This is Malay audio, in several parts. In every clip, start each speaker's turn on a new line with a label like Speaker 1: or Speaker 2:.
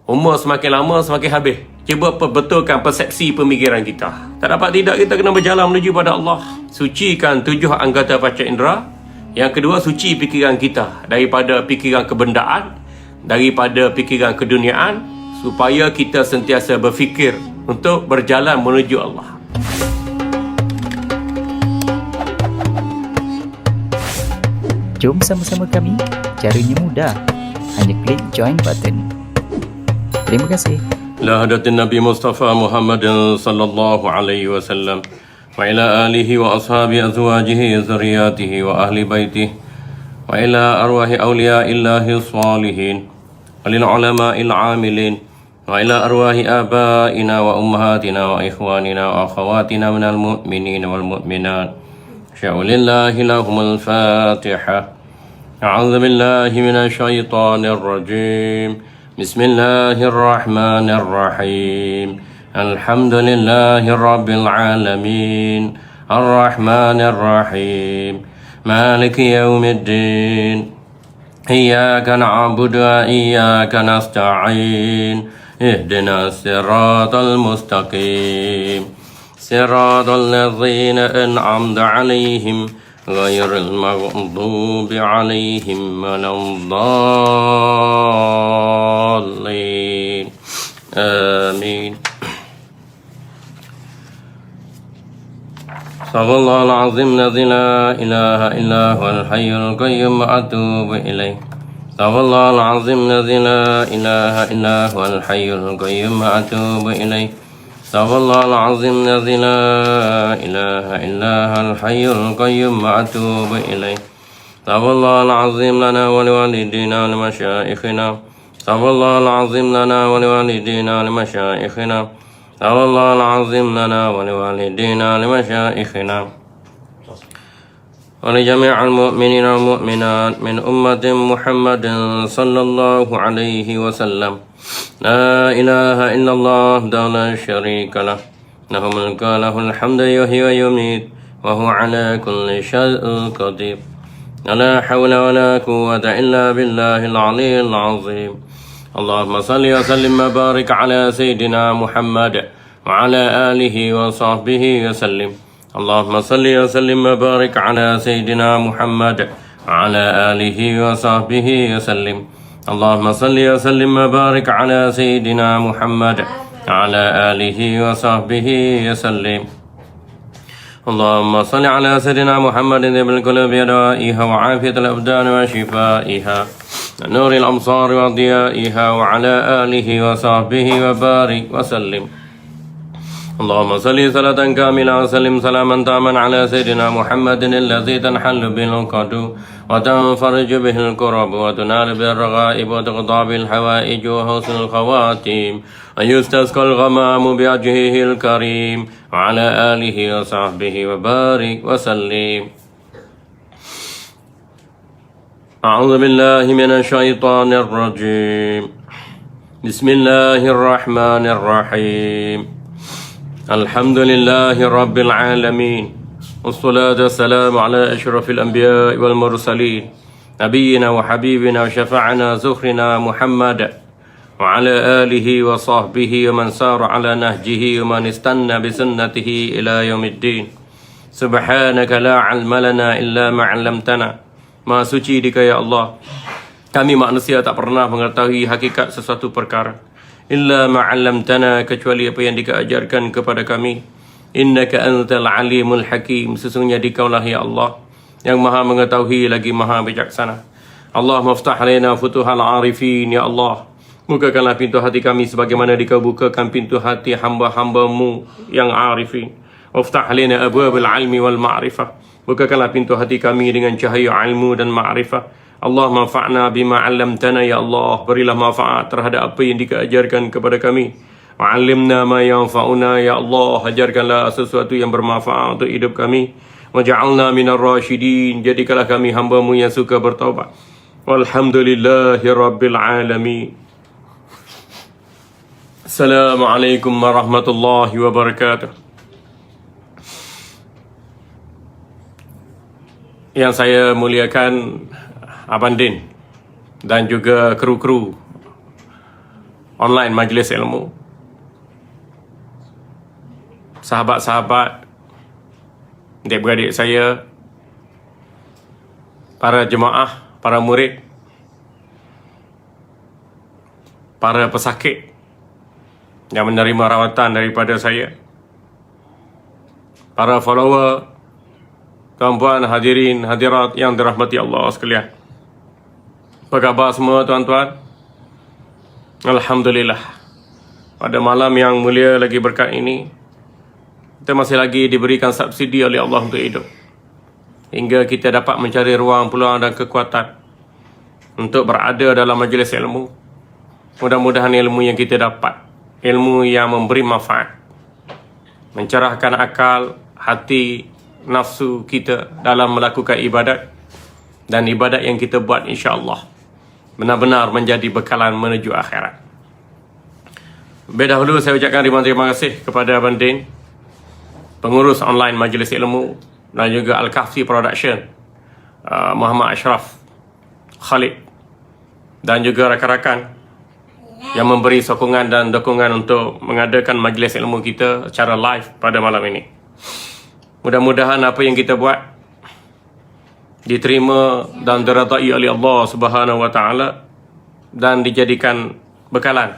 Speaker 1: Umur semakin lama semakin habis. Cuba betulkan persepsi pemikiran kita. Tak dapat tidak, kita kena berjalan menuju pada Allah. Sucikan 7 anggota panca indera. Yang kedua, suci fikiran kita daripada fikiran kebendaan, daripada fikiran keduniaan, supaya kita sentiasa berfikir untuk berjalan menuju Allah.
Speaker 2: Jom sama-sama kami. Caranya mudah. Hanya klik join button. Terima kasih.
Speaker 1: La hadatin Nabi Mustafa Muhammad sallallahu alaihi wasallam wa ila alihi wa ashabi azwajihi zurriyatihi wa ahli baitihi wa ila arwahi awliyaillahi salihin wa lil ulama'il amilin wa ila arwahi abaina wa ummahatina wa ikhwanina wa akhawatina minal mu'minin wal mu'minat. Sya'ulillahi lahumul fatihah. A'udzu billahi minasy syaithanir rajim. Bismillahirrahmanirrahim. Alhamdulillahi rabbil alamin. Arrahmanirrahim. Maliki yaumiddin. Iyyaka na'budu wa iyyaka nasta'in. Ihdinas siratal mustaqim. Siratal ladzina an'amta 'alaihim ghairil maghdubi 'alaihim waladdallin. Amin. Sadaqallahul azim alladzi la ilaha illa huwal hayyul qayyum wa atubu ilaih. Sadaqallahul azim alladzi la ilaha illa huwal hayyul qayyum wa atubu ilaih. Sadaqallahul azim alladzi la ilaha illa huwal hayyul qayyum wa atubu ilaih. Sadaqallahul azim lana wa liwalidina wa limasyayikhina. Sadaqallahul azim lana wa liwalidina wa limasyayikhina. Sadaqallahul azim lana wa liwalidina wa limasyayikhina. Wa li jami'il mu'minina wal mu'minat min ummati Muhammadin sallallahu alaihi wasallam. La ilaha illallah wa la syarika lah. Lahu mulku wa lahul hamdu yuhyi wa yumiit wa huwa ala kulli syai'in qadir. La hawla wa la quwwata illa billahil aliyyil azim. Allahumma salli wa sallim wa barik ala sayyidina Muhammad wa ala alihi wa sahbihi wa sallim. Allahumma salli wa sallim wa barik ala sayyidina Muhammad wa ala alihi wa sahbihi wa sallim. Allahumma salli wa sallim wa barik ala sayyidina Muhammad wa ala alihi wa sahbihi wa sallim. Allahumma salli ala sayyidina Muhammadin bil qulubi dawaiha wa afiyatil abdan wa shifaiha wa nuril absar wa diyaiha wa ala alihi wa sahbihi wa barik wa sallim. اللهم صل صلاة كاملة وسلم سلاما تاما على سيدنا محمد الذي تنحل به العقد وتنفرج به الكرب وتنال به الرغائب وتقضى به الحوائج وحسن الخواتيم ويستسقى الغمام بوجهه الكريم وعلى آله وصحبه وبارك وسلم. أعوذ بالله من الشيطان الرجيم. بسم الله الرحمن الرحيم. الحمد لله رب العالمين والصلاة والسلام على أشرف الأنبياء والمرسلين نبينا وحبيبنا وشفعنا زخرنا محمد وعلى آله وصحبه ومن سار على نهجه ومن استنى بسنته إلى يوم الدين. سبحانك لا علم لنا إلا ما علمتنا. Maha suci Dikau ya Allah, kami manusia tak pernah mengetahui hakikat sesuatu perkara illa ma'allamtana, kecuali apa yang Dikau ajarkan kepada kami. Innaka antal alimul hakim, sesungguhnya Dikaulah ya Allah yang maha mengetahui lagi maha bijaksana. Allah maftah alaina futuhal arifin ya Allah, bukakanlah pintu hati kami sebagaimana Dikau bukakan pintu hati hamba-hambamu yang arifin. Waftah alaina abwabul ilmi wal ma'rifah, bukakanlah pintu hati kami dengan cahaya ilmu dan ma'rifah. Allah manfa'na bima 'allamtana ya Allah, berilah manfaat terhadap apa yang Dikau ajarkan kepada kami. Wa 'allimna ma yanfa'una ya Allah, ajarkanlah sesuatu yang bermanfaat untuk hidup kami. Wa ja'alna minar rasyidin, jadikanlah kami hamba-Mu yang suka bertaubat. Walhamdulillahi rabbil alamin. Assalamualaikum warahmatullahi wabarakatuh. Yang saya muliakan Abang Din dan juga kru-kru online majlis ilmu, sahabat-sahabat, adik-beradik saya, para jemaah, para murid, para pesakit yang menerima rawatan daripada saya, para follower, tuan-puan, hadirin, hadirat yang dirahmati Allah sekalian. Apa khabar semua tuan-tuan? Alhamdulillah, pada malam yang mulia lagi berkat ini, kita masih lagi diberikan subsidi oleh Allah untuk hidup, hingga kita dapat mencari ruang, peluang dan kekuatan untuk berada dalam majlis ilmu. Mudah-mudahan ilmu yang kita dapat, ilmu yang memberi manfaat, mencerahkan akal, hati, nafsu kita dalam melakukan ibadat, dan ibadat yang kita buat insya-Allah benar-benar menjadi bekalan menuju akhirat. Lebih dahulu saya ucapkan terima kasih kepada Abang Din, pengurus online majlis ilmu, dan juga Al-Kahfi Production, Muhammad Ashraf, Khalid, dan juga rakan-rakan yang memberi sokongan dan dukungan untuk mengadakan majlis ilmu kita secara live pada malam ini. Mudah-mudahan apa yang kita buat diterima dan diridai oleh Allah Subhanahu wa taala dan dijadikan bekalan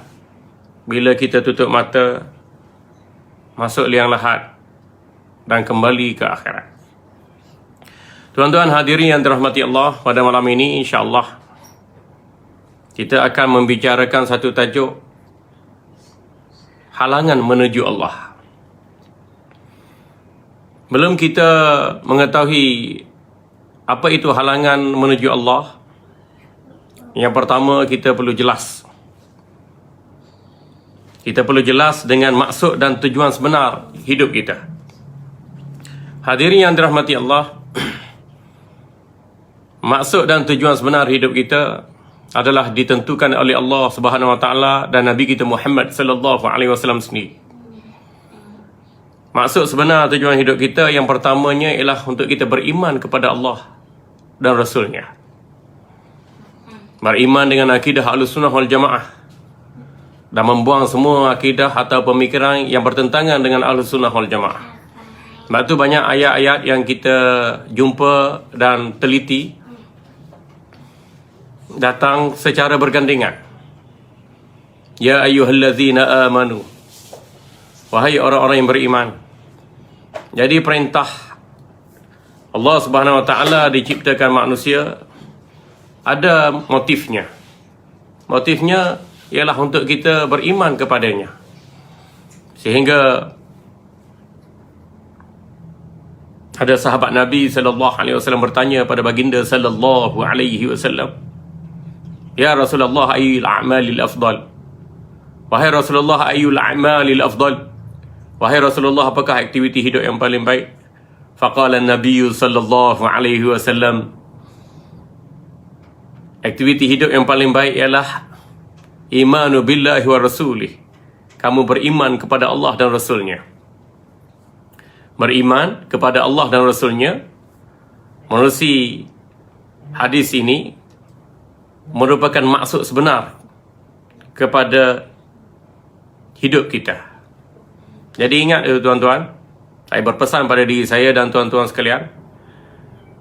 Speaker 1: bila kita tutup mata, masuk liang lahat dan kembali ke akhirat. Tuan-tuan hadirin yang dirahmati Allah, pada malam ini insya-Allah kita akan membicarakan satu tajuk, halangan menuju Allah. Belum kita mengetahui apa itu halangan menuju Allah, yang pertama kita perlu jelas. Kita perlu jelas dengan maksud dan tujuan sebenar hidup kita. Hadirin yang dirahmati Allah, maksud dan tujuan sebenar hidup kita adalah ditentukan oleh Allah Subhanahu wa taala dan Nabi kita Muhammad sallallahu alaihi wasallam sendiri. Maksud sebenar tujuan hidup kita yang pertamanya ialah untuk kita beriman kepada Allah dan Rasulnya. Beriman dengan akidah Ahlussunnah wal Jamaah dan membuang semua akidah atau pemikiran yang bertentangan dengan Ahlussunnah wal Jamaah. Sebab tu banyak ayat-ayat yang kita jumpa dan teliti datang secara bergandengan. Ya ayyuhallazina amanu, wahai orang-orang yang beriman. Jadi perintah Allah Subhanahu wa taala diciptakan manusia ada motifnya. Motifnya ialah untuk kita beriman kepadanya. Sehingga ada sahabat Nabi sallallahu alaihi wasallam bertanya pada baginda sallallahu alaihi wasallam, "Ya Rasulullah, ayyul a'malil afdal?" Wahai Rasulullah, ayyul a'malil afdal? Wahai Rasulullah, apakah aktiviti hidup yang paling baik? Faqala Nabi sallallahu alaihi wasallam, aktiviti hidup yang paling baik ialah imanu billahi wa rasulih. Kamu beriman kepada Allah dan Rasulnya. Beriman kepada Allah dan Rasulnya, menerusi hadis ini, merupakan maksud sebenar kepada hidup kita. Jadi ingat tuan-tuan, saya berpesan pada diri saya dan tuan-tuan sekalian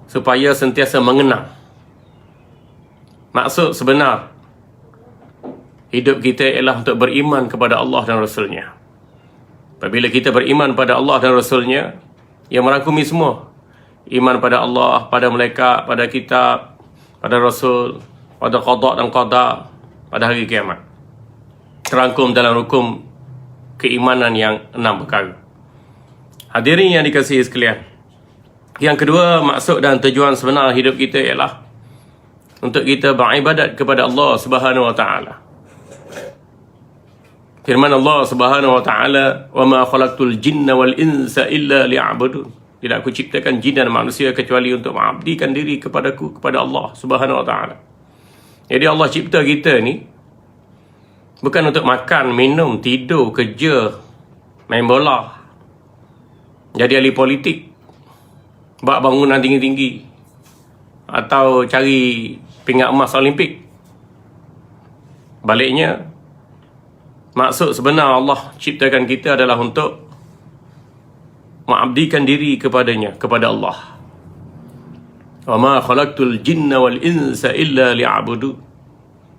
Speaker 1: supaya sentiasa mengenal maksud sebenar hidup kita ialah untuk beriman kepada Allah dan Rasulnya. Apabila kita beriman pada Allah dan Rasulnya, yang merangkumi semua, iman pada Allah, pada malaikat, pada kitab, pada Rasul, pada qada dan qadar, pada hari kiamat, terangkum dalam rukun keimanan yang 6 perkara. Hadirin yang dikasihi sekalian, yang kedua, maksud dan tujuan sebenar hidup kita ialah untuk kita beribadat kepada Allah Subhanahu wa taala. Firman Allah Subhanahu wa taala, "Wa ma khalaqtul jinna wal insa illa liya'budun." Tidak aku ciptakan jin dan manusia kecuali untuk mengabdikan diri kepadaku, kepada Allah Subhanahu wa taala. Jadi Allah cipta kita ni bukan untuk makan, minum, tidur, kerja, main bola, jadi ahli politik, buat bangunan tinggi-tinggi, atau cari pingat emas Olimpik. Baliknya, maksud sebenar Allah ciptakan kita adalah untuk mengabdikan diri kepadanya, kepada Allah. Wa ma khalaqtul jinna wal insa illa liya'budu.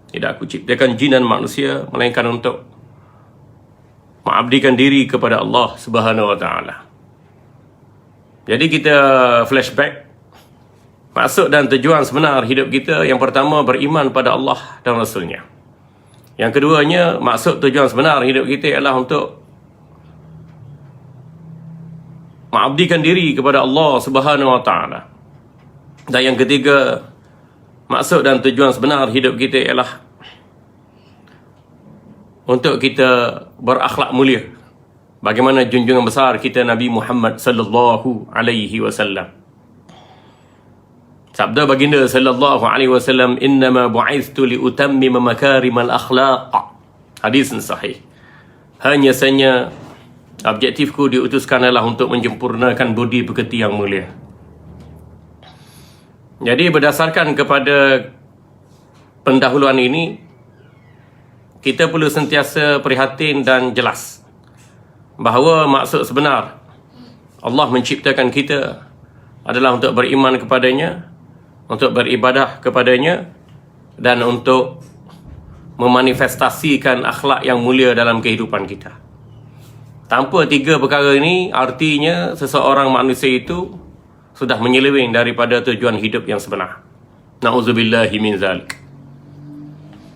Speaker 1: Tidak aku ciptakan jin dan manusia melainkan untuk mengabdikan diri kepada Allah Subhanahu wa taala. Jadi kita flashback maksud dan tujuan sebenar hidup kita. Yang pertama, beriman pada Allah dan Rasulnya. Yang keduanya, maksud tujuan sebenar hidup kita ialah untuk mengabdikan diri kepada Allah Subhanahu wa taala. Dan yang ketiga, maksud dan tujuan sebenar hidup kita ialah untuk kita berakhlak mulia. Bagaimana junjungan besar kita Nabi Muhammad sallallahu alaihi wasallam. Sabda baginda sallallahu alaihi wasallam, "Innama bu'ithtu li utammima makarimal akhlaq." Hadis sahih. Hanya saja objektifku diutuskan adalah untuk menyempurnakan budi pekerti yang mulia. Jadi berdasarkan kepada pendahuluan ini, kita perlu sentiasa prihatin dan jelas bahawa maksud sebenar Allah menciptakan kita adalah untuk beriman kepadanya, untuk beribadah kepadanya, dan untuk memanifestasikan akhlak yang mulia dalam kehidupan kita. Tanpa tiga perkara ini, artinya seseorang manusia itu sudah menyeleweng daripada tujuan hidup yang sebenar. Na'udzubillahi min zalik.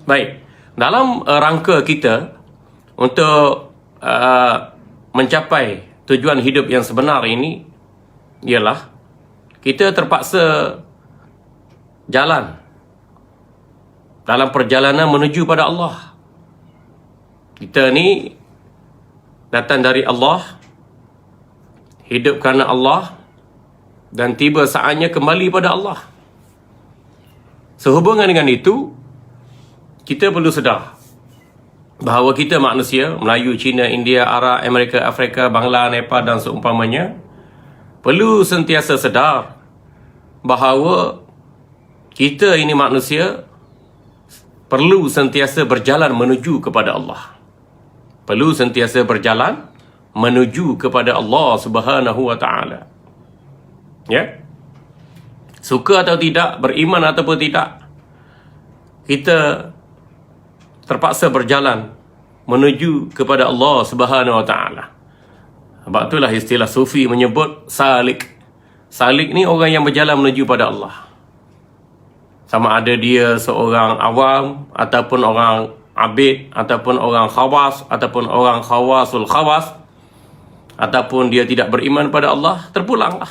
Speaker 1: Baik, dalam rangka kita untuk mencapai tujuan hidup yang sebenar ini, ialah kita terpaksa jalan dalam perjalanan menuju pada Allah. Kita ni datang dari Allah, hidup kerana Allah, dan tiba saatnya kembali pada Allah. Sehubungan dengan itu, kita perlu sedar bahawa kita manusia, Melayu, Cina, India, Arab, Amerika, Afrika, Bangla, Nepal dan seumpamanya, perlu sentiasa sedar bahawa kita ini manusia perlu sentiasa berjalan menuju kepada Allah. Perlu sentiasa berjalan menuju kepada Allah Subhanahu wa taala. Ya? Suka atau tidak, beriman ataupun tidak, kita terpaksa berjalan menuju kepada Allah Subhanahu wa taala. Sebab itulah istilah sufi menyebut salik. Salik ni orang yang berjalan menuju pada Allah. Sama ada dia seorang awam, ataupun orang abid, ataupun orang khawas, ataupun orang khawasul khawas, ataupun dia tidak beriman pada Allah, terpulanglah.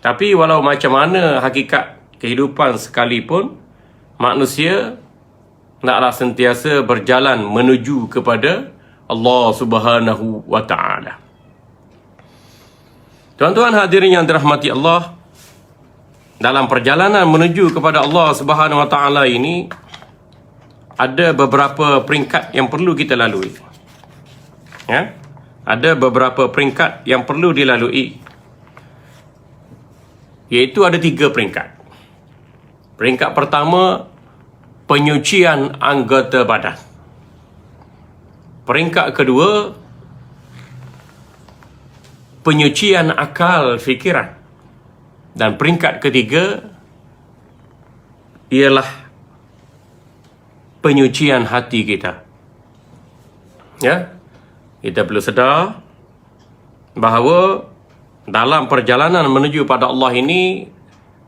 Speaker 1: Tapi walau macam mana hakikat kehidupan sekalipun, manusia naklah sentiasa berjalan menuju kepada Allah Subhanahu wa ta'ala. Tuan-tuan hadirin yang dirahmati Allah, dalam perjalanan menuju kepada Allah Subhanahu wa ta'ala ini, ada beberapa peringkat yang perlu kita lalui. Ya? Ada beberapa peringkat yang perlu dilalui. Iaitu ada 3 peringkat. Peringkat pertama, penyucian anggota badan. Peringkat kedua, penyucian akal fikiran. Dan peringkat ketiga ialah penyucian hati kita. Ya, kita perlu sedar bahawa dalam perjalanan menuju pada Allah ini,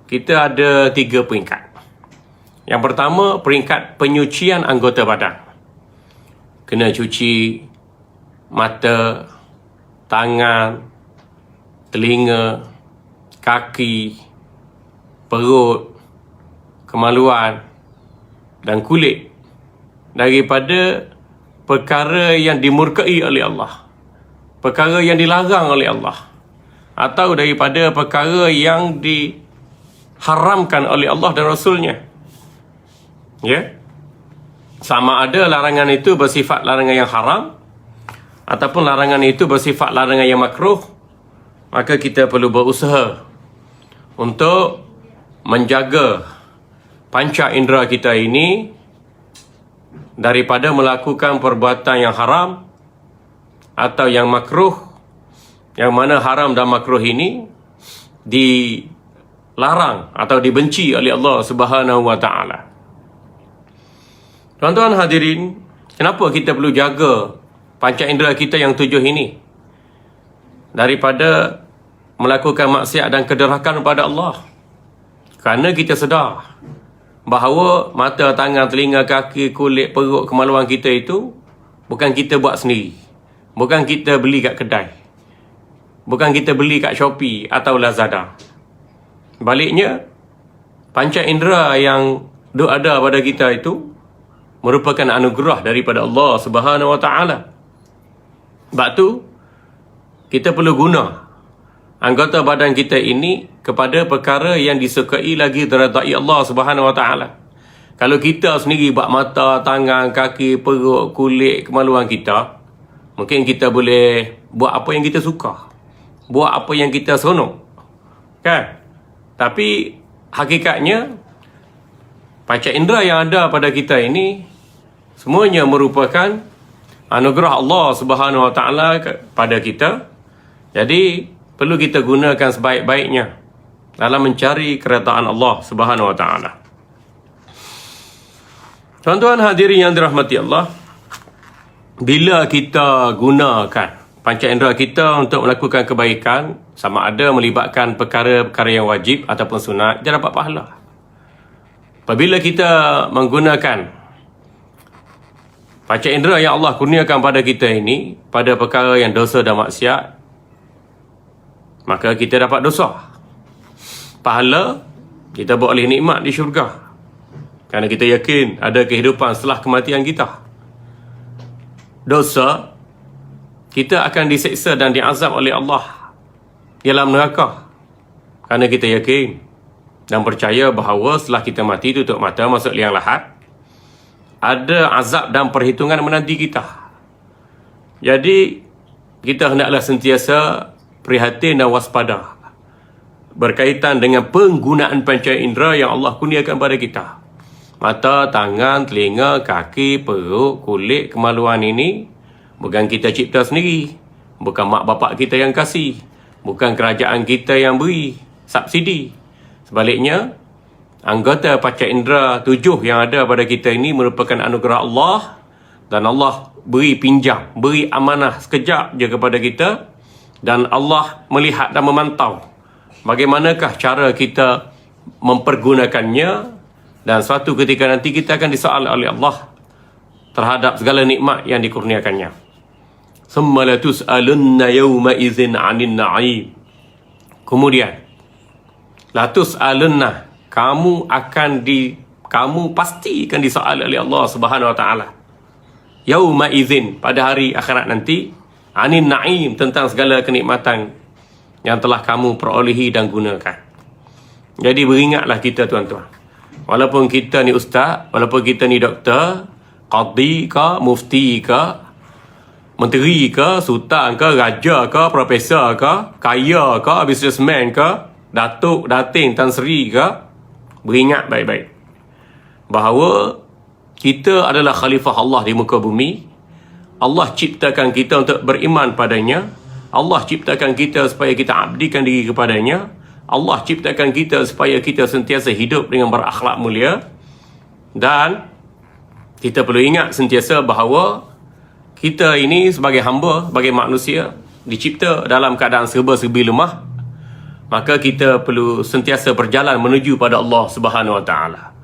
Speaker 1: kita ada 3 peringkat. Yang pertama, peringkat penyucian anggota badan. Kena cuci mata, tangan, telinga, kaki, perut, kemaluan dan kulit daripada perkara yang dimurkai oleh Allah, perkara yang dilarang oleh Allah, atau daripada perkara yang diharamkan oleh Allah dan Rasulnya. Ya, sama ada larangan itu bersifat larangan yang haram ataupun larangan itu bersifat larangan yang makruh, maka kita perlu berusaha untuk menjaga panca indera kita ini daripada melakukan perbuatan yang haram atau yang makruh, yang mana haram dan makruh ini dilarang atau dibenci oleh Allah Subhanahu wa taala. Tuan-tuan hadirin, kenapa kita perlu jaga panca indera kita yang 7 ini daripada melakukan maksiat dan kedurhakaan kepada Allah? Kerana kita sedar bahawa mata, tangan, telinga, kaki, kulit, perut, kemaluan kita itu bukan kita buat sendiri. Bukan kita beli kat kedai. Bukan kita beli kat Shopee atau Lazada. Baliknya, panca indera yang ada pada kita itu merupakan anugerah daripada Allah Subhanahu wa taala. Sebab tu, kita perlu guna anggota badan kita ini kepada perkara yang disukai lagi diredai Allah Subhanahu wa taala. Kalau kita sendiri buat mata, tangan, kaki, perut, kulit, kemaluan kita, mungkin kita boleh buat apa yang kita suka. Buat apa yang kita seronok. Kan? Tapi hakikatnya panca indera yang ada pada kita ini semuanya merupakan anugerah Allah Subhanahu wa taala pada kita. Jadi perlu kita gunakan sebaik-baiknya dalam mencari keredaan Allah Subhanahu wa taala. Tuan-tuan hadirin yang dirahmati Allah, bila kita gunakan panca indera kita untuk melakukan kebaikan, sama ada melibatkan perkara-perkara yang wajib ataupun sunat, dia dapat pahala. Apabila kita menggunakan panca indera yang Allah kurniakan pada kita ini pada perkara yang dosa dan maksiat, maka kita dapat dosa. Pahala, kita boleh nikmat di syurga. Kerana kita yakin ada kehidupan setelah kematian kita. Dosa, kita akan diseksa dan diazab oleh Allah dalam neraka. Kerana kita yakin dan percaya bahawa setelah kita mati, tutup mata, masuk liang lahat, ada azab dan perhitungan menanti kita. Jadi, kita hendaklah sentiasa prihatin dan waspada berkaitan dengan penggunaan panca indera yang Allah kurniakan pada kita. Mata, tangan, telinga, kaki, perut, kulit, kemaluan ini bukan kita cipta sendiri. Bukan mak bapak kita yang kasih. Bukan kerajaan kita yang beri subsidi. Sebaliknya, anggota panca indera 7 yang ada pada kita ini merupakan anugerah Allah. Dan Allah beri pinjam, beri amanah sekejap je kepada kita. Dan Allah melihat dan memantau bagaimanakah cara kita mempergunakannya. Dan suatu ketika nanti kita akan disoal oleh Allah terhadap segala nikmat yang dikurniakannya. Summa latus'alunna yawma idzin 'anil na'im. Kemudian, latus'alunna, kamu pasti akan disoal oleh Allah Subhanahu wa taala. Yawma idzin, pada hari akhirat nanti, 'anil na'im, tentang segala kenikmatan yang telah kamu perolehi dan gunakan. Jadi beringatlah kita tuan-tuan. Walaupun kita ni ustaz, walaupun kita ni doktor, qadi ke, mufti ke, menteri ke, sultan ke, raja ke, profesor ke, kaya ke, businessman ke, datuk, datin, tan sri ke, beringat baik-baik bahawa kita adalah khalifah Allah di muka bumi. Allah ciptakan kita untuk beriman padanya. Allah ciptakan kita supaya kita abdikan diri kepadanya. Allah ciptakan kita supaya kita sentiasa hidup dengan berakhlak mulia. Dan kita perlu ingat sentiasa bahawa kita ini sebagai hamba, sebagai manusia, dicipta dalam keadaan serba-serbi lemah. Maka kita perlu sentiasa berjalan menuju pada Allah Subhanahu wa taala.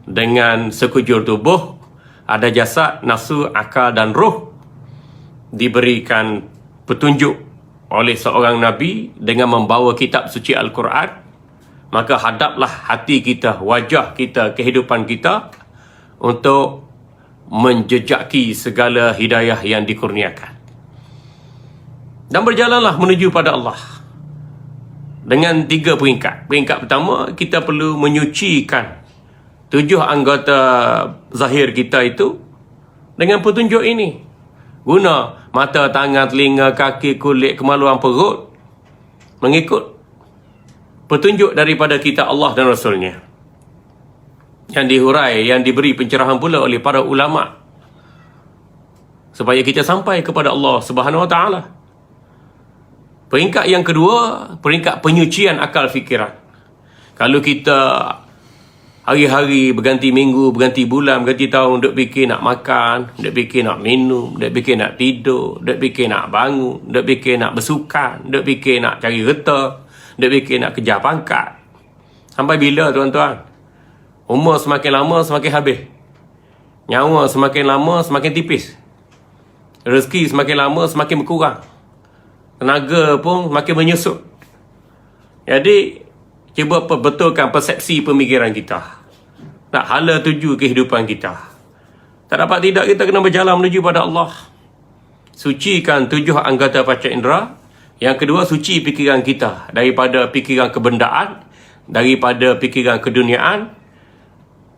Speaker 1: Dengan sekujur tubuh, ada jasad, nafsu, akal dan roh, diberikan petunjuk oleh seorang Nabi dengan membawa kitab suci Al-Quran. Maka hadaplah hati kita, wajah kita, kehidupan kita untuk menjejaki segala hidayah yang dikurniakan. Dan berjalanlah menuju pada Allah dengan 3 peringkat. Peringkat pertama, kita perlu menyucikan 7 anggota zahir kita itu dengan petunjuk ini. Guna mata, tangan, telinga, kaki, kulit, kemaluan, perut mengikut petunjuk daripada kitab Allah dan Rasulnya, yang dihurai, yang diberi pencerahan pula oleh para ulama supaya kita sampai kepada Allah Subhanahu Wa Taala. Peringkat yang kedua, peringkat penyucian akal fikiran. Kalau kita hari-hari berganti minggu, berganti bulan, berganti tahun, duk fikir nak makan, duk fikir nak minum, duk fikir nak tidur, duk fikir nak bangun, duk fikir nak bersukan, duk fikir nak cari reta, duk fikir nak kejar pangkat. Sampai bila, tuan-tuan? Umur semakin lama semakin habis. Nyawa semakin lama semakin tipis. Rezeki semakin lama semakin berkurang. Tenaga pun semakin menyusut. Jadi, cuba perbetulkan persepsi pemikiran kita. Nak hala tuju kehidupan kita. Tak dapat tidak, kita kena berjalan menuju pada Allah. Sucikan 7 anggota panca indera. Yang kedua, suci fikiran kita daripada fikiran kebendaan, daripada fikiran keduniaan,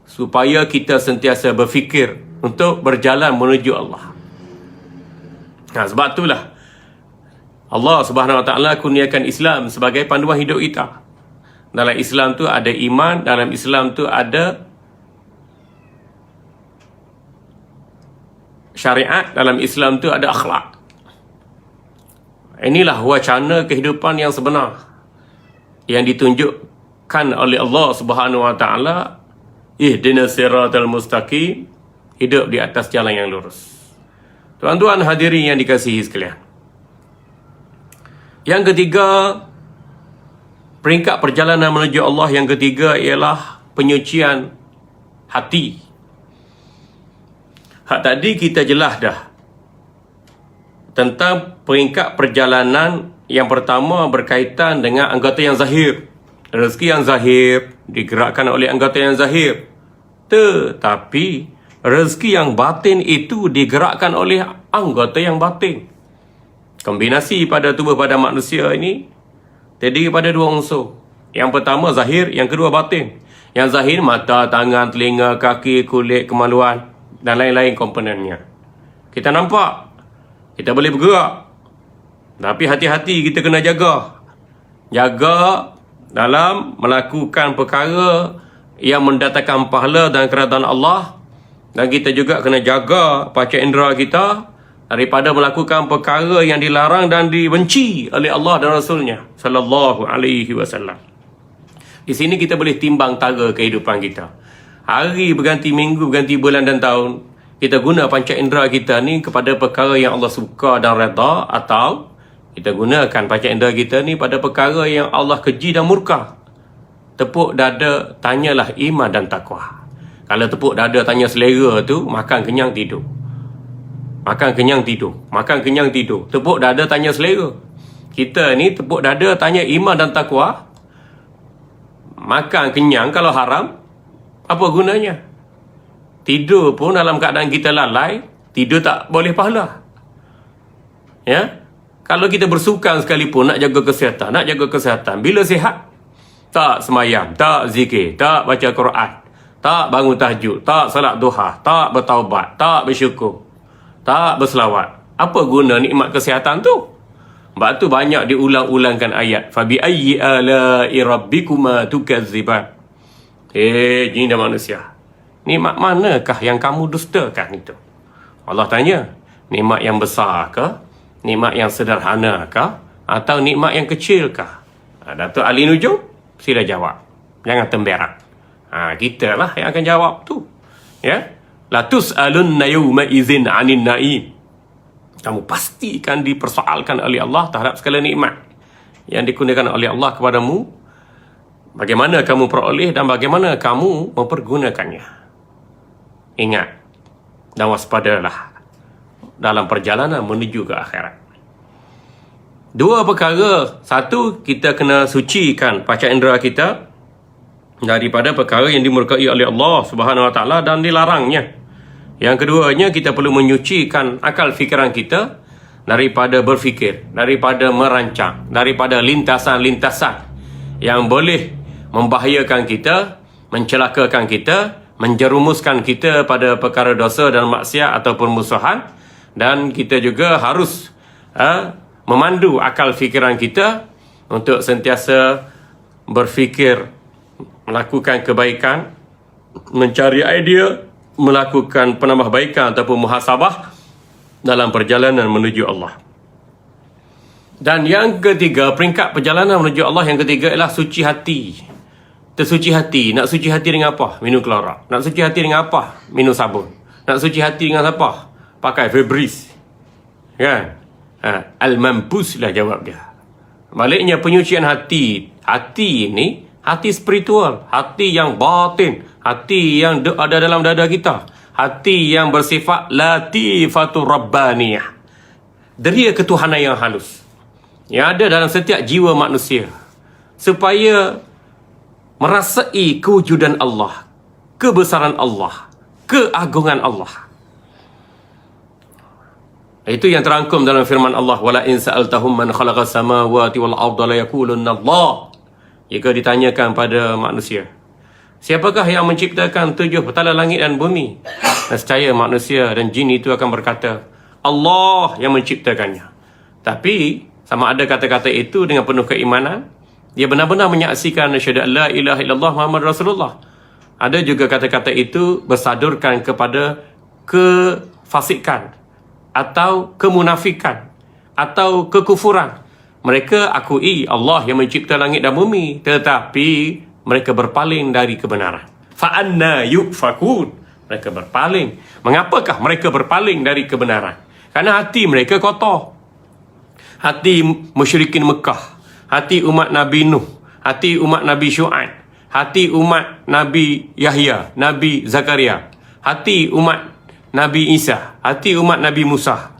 Speaker 1: supaya kita sentiasa berfikir untuk berjalan menuju Allah. Sebab itulah Allah Subhanahu Wa Taala kurniakan Islam sebagai panduan hidup kita. Dalam Islam tu ada iman, dalam Islam tu ada syariat, dalam Islam tu ada akhlak. Inilah wacana kehidupan yang sebenar yang ditunjukkan oleh Allah Subhanahu Wa Taala. Ihdinas siratal mustaqim, hidup di atas jalan yang lurus. Tuan-tuan hadirin yang dikasihi sekalian. Yang ketiga, peringkat perjalanan menuju Allah yang ketiga ialah penyucian hati. Hak tadi kita jelas dah tentang peringkat perjalanan yang pertama berkaitan dengan anggota yang zahir. Rezeki yang zahir digerakkan oleh anggota yang zahir. Tetapi rezeki yang batin itu digerakkan oleh anggota yang batin. Kombinasi pada tubuh pada manusia ini terdiri pada 2 unsur. Yang pertama zahir, yang kedua batin. Yang zahir mata, tangan, telinga, kaki, kulit, kemaluan dan lain-lain komponennya. Kita nampak, kita boleh bergerak. Tapi hati-hati, kita kena jaga. Jaga dalam melakukan perkara yang mendatangkan pahala dan kerajaan Allah. Dan kita juga kena jaga panca indera kita daripada melakukan perkara yang dilarang dan dibenci oleh Allah dan Rasulnya sallallahu alaihi wasallam. Di sini kita boleh timbang tara kehidupan kita. Hari berganti minggu, berganti bulan dan tahun, kita guna panca indera kita ni kepada perkara yang Allah suka dan redha, atau kita gunakan panca indera kita ni pada perkara yang Allah keji dan murka. Tepuk dada, tanyalah iman dan takwa. Kalau tepuk dada tanya selera tu, makan kenyang tidur. Makan kenyang tidur. Makan kenyang tidur. Tepuk dada tanya selera. Kita ni tepuk dada tanya iman dan takwa. Makan kenyang kalau haram, apa gunanya? Tidur pun dalam keadaan kita lalai, tidur tak boleh pahala. Ya? Kalau kita bersukan sekalipun nak jaga kesihatan. Bila sihat, tak semayam, tak zikir, tak baca Quran, tak bangun tahajud, tak salat duha, tak bertaubat, tak bersyukur, tak berselawat. Apa guna nikmat kesihatan tu? Sebab tu banyak diulang-ulangkan ayat. Fabi ayyi ala'i rabbikuma tukadziban. Jin dan manusia, nikmat manakah yang kamu dustakan itu? Allah tanya, nikmat yang besar ke? Nikmat yang sederhana ke? Atau nikmat yang kecil ke? Datuk Ali Nujum, sila jawab. Jangan temberak. Kita lah yang akan jawab tu. Ya? La tus'alunna yawma idzin 'anil na'im. Kamu pastikan dipersoalkan oleh Allah terhadap segala nikmat yang dikurniakan oleh Allah kepadamu. Bagaimana kamu peroleh dan bagaimana kamu mempergunakannya. Ingat dan waspadalah dalam perjalanan menuju ke akhirat. 2 perkara. 1, kita kena sucikan panca indera kita daripada perkara yang dimurkai oleh Allah Subhanahu Wa Taala dan dilarangnya. Yang keduanya, kita perlu menyucikan akal fikiran kita daripada berfikir, daripada merancang, daripada lintasan-lintasan yang boleh membahayakan kita, mencelakakan kita, menjerumuskan kita pada perkara dosa dan maksiat ataupun musuhan. Dan kita juga harus memandu akal fikiran kita untuk sentiasa berfikir, melakukan kebaikan, mencari idea, melakukan penambahbaikan ataupun muhasabah dalam perjalanan menuju Allah. Dan yang ketiga, peringkat perjalanan menuju Allah yang ketiga ialah suci hati. Tersuci hati. Nak suci hati dengan apa? Minum klorak. Nak suci hati dengan apa? Minum sabun. Nak suci hati dengan apa? Pakai Febreze. Kan? Al-Mampus lah jawab dia. Baliknya penyucian hati. Hati ini, hati spiritual. Hati yang batin. Hati yang ada dalam dada kita. Hati yang bersifat latifatul rabbaniyah. Deria ketuhanan yang halus. Yang ada dalam setiap jiwa manusia. Supaya merasai kewujudan Allah, kebesaran Allah, keagungan Allah. Itu yang terangkum dalam firman Allah, wala in sa'altahum man khalaqas samawati wal arda la yaqulunna Allah. Jika ditanyakan pada manusia, siapakah yang menciptakan 7 petala langit dan bumi? Nescaya manusia dan jin itu akan berkata, Allah yang menciptakannya. Tapi sama ada kata-kata itu dengan penuh keimanan, dia benar-benar menyaksikan asyhadu an la ilaha illallah Muhammad Rasulullah. Ada juga kata-kata itu bersadurkan kepada kefasikan atau kemunafikan atau kekufuran. Mereka akui Allah yang mencipta langit dan bumi, tetapi mereka berpaling dari kebenaran. Fa'anna yufakun. Mereka berpaling. Mengapakah mereka berpaling dari kebenaran? Karena hati mereka kotor. Hati musyrikin Mekah, hati umat Nabi Nuh, hati umat Nabi Syu'aib, hati umat Nabi Yahya, Nabi Zakaria, hati umat Nabi Isa, hati umat Nabi Musa.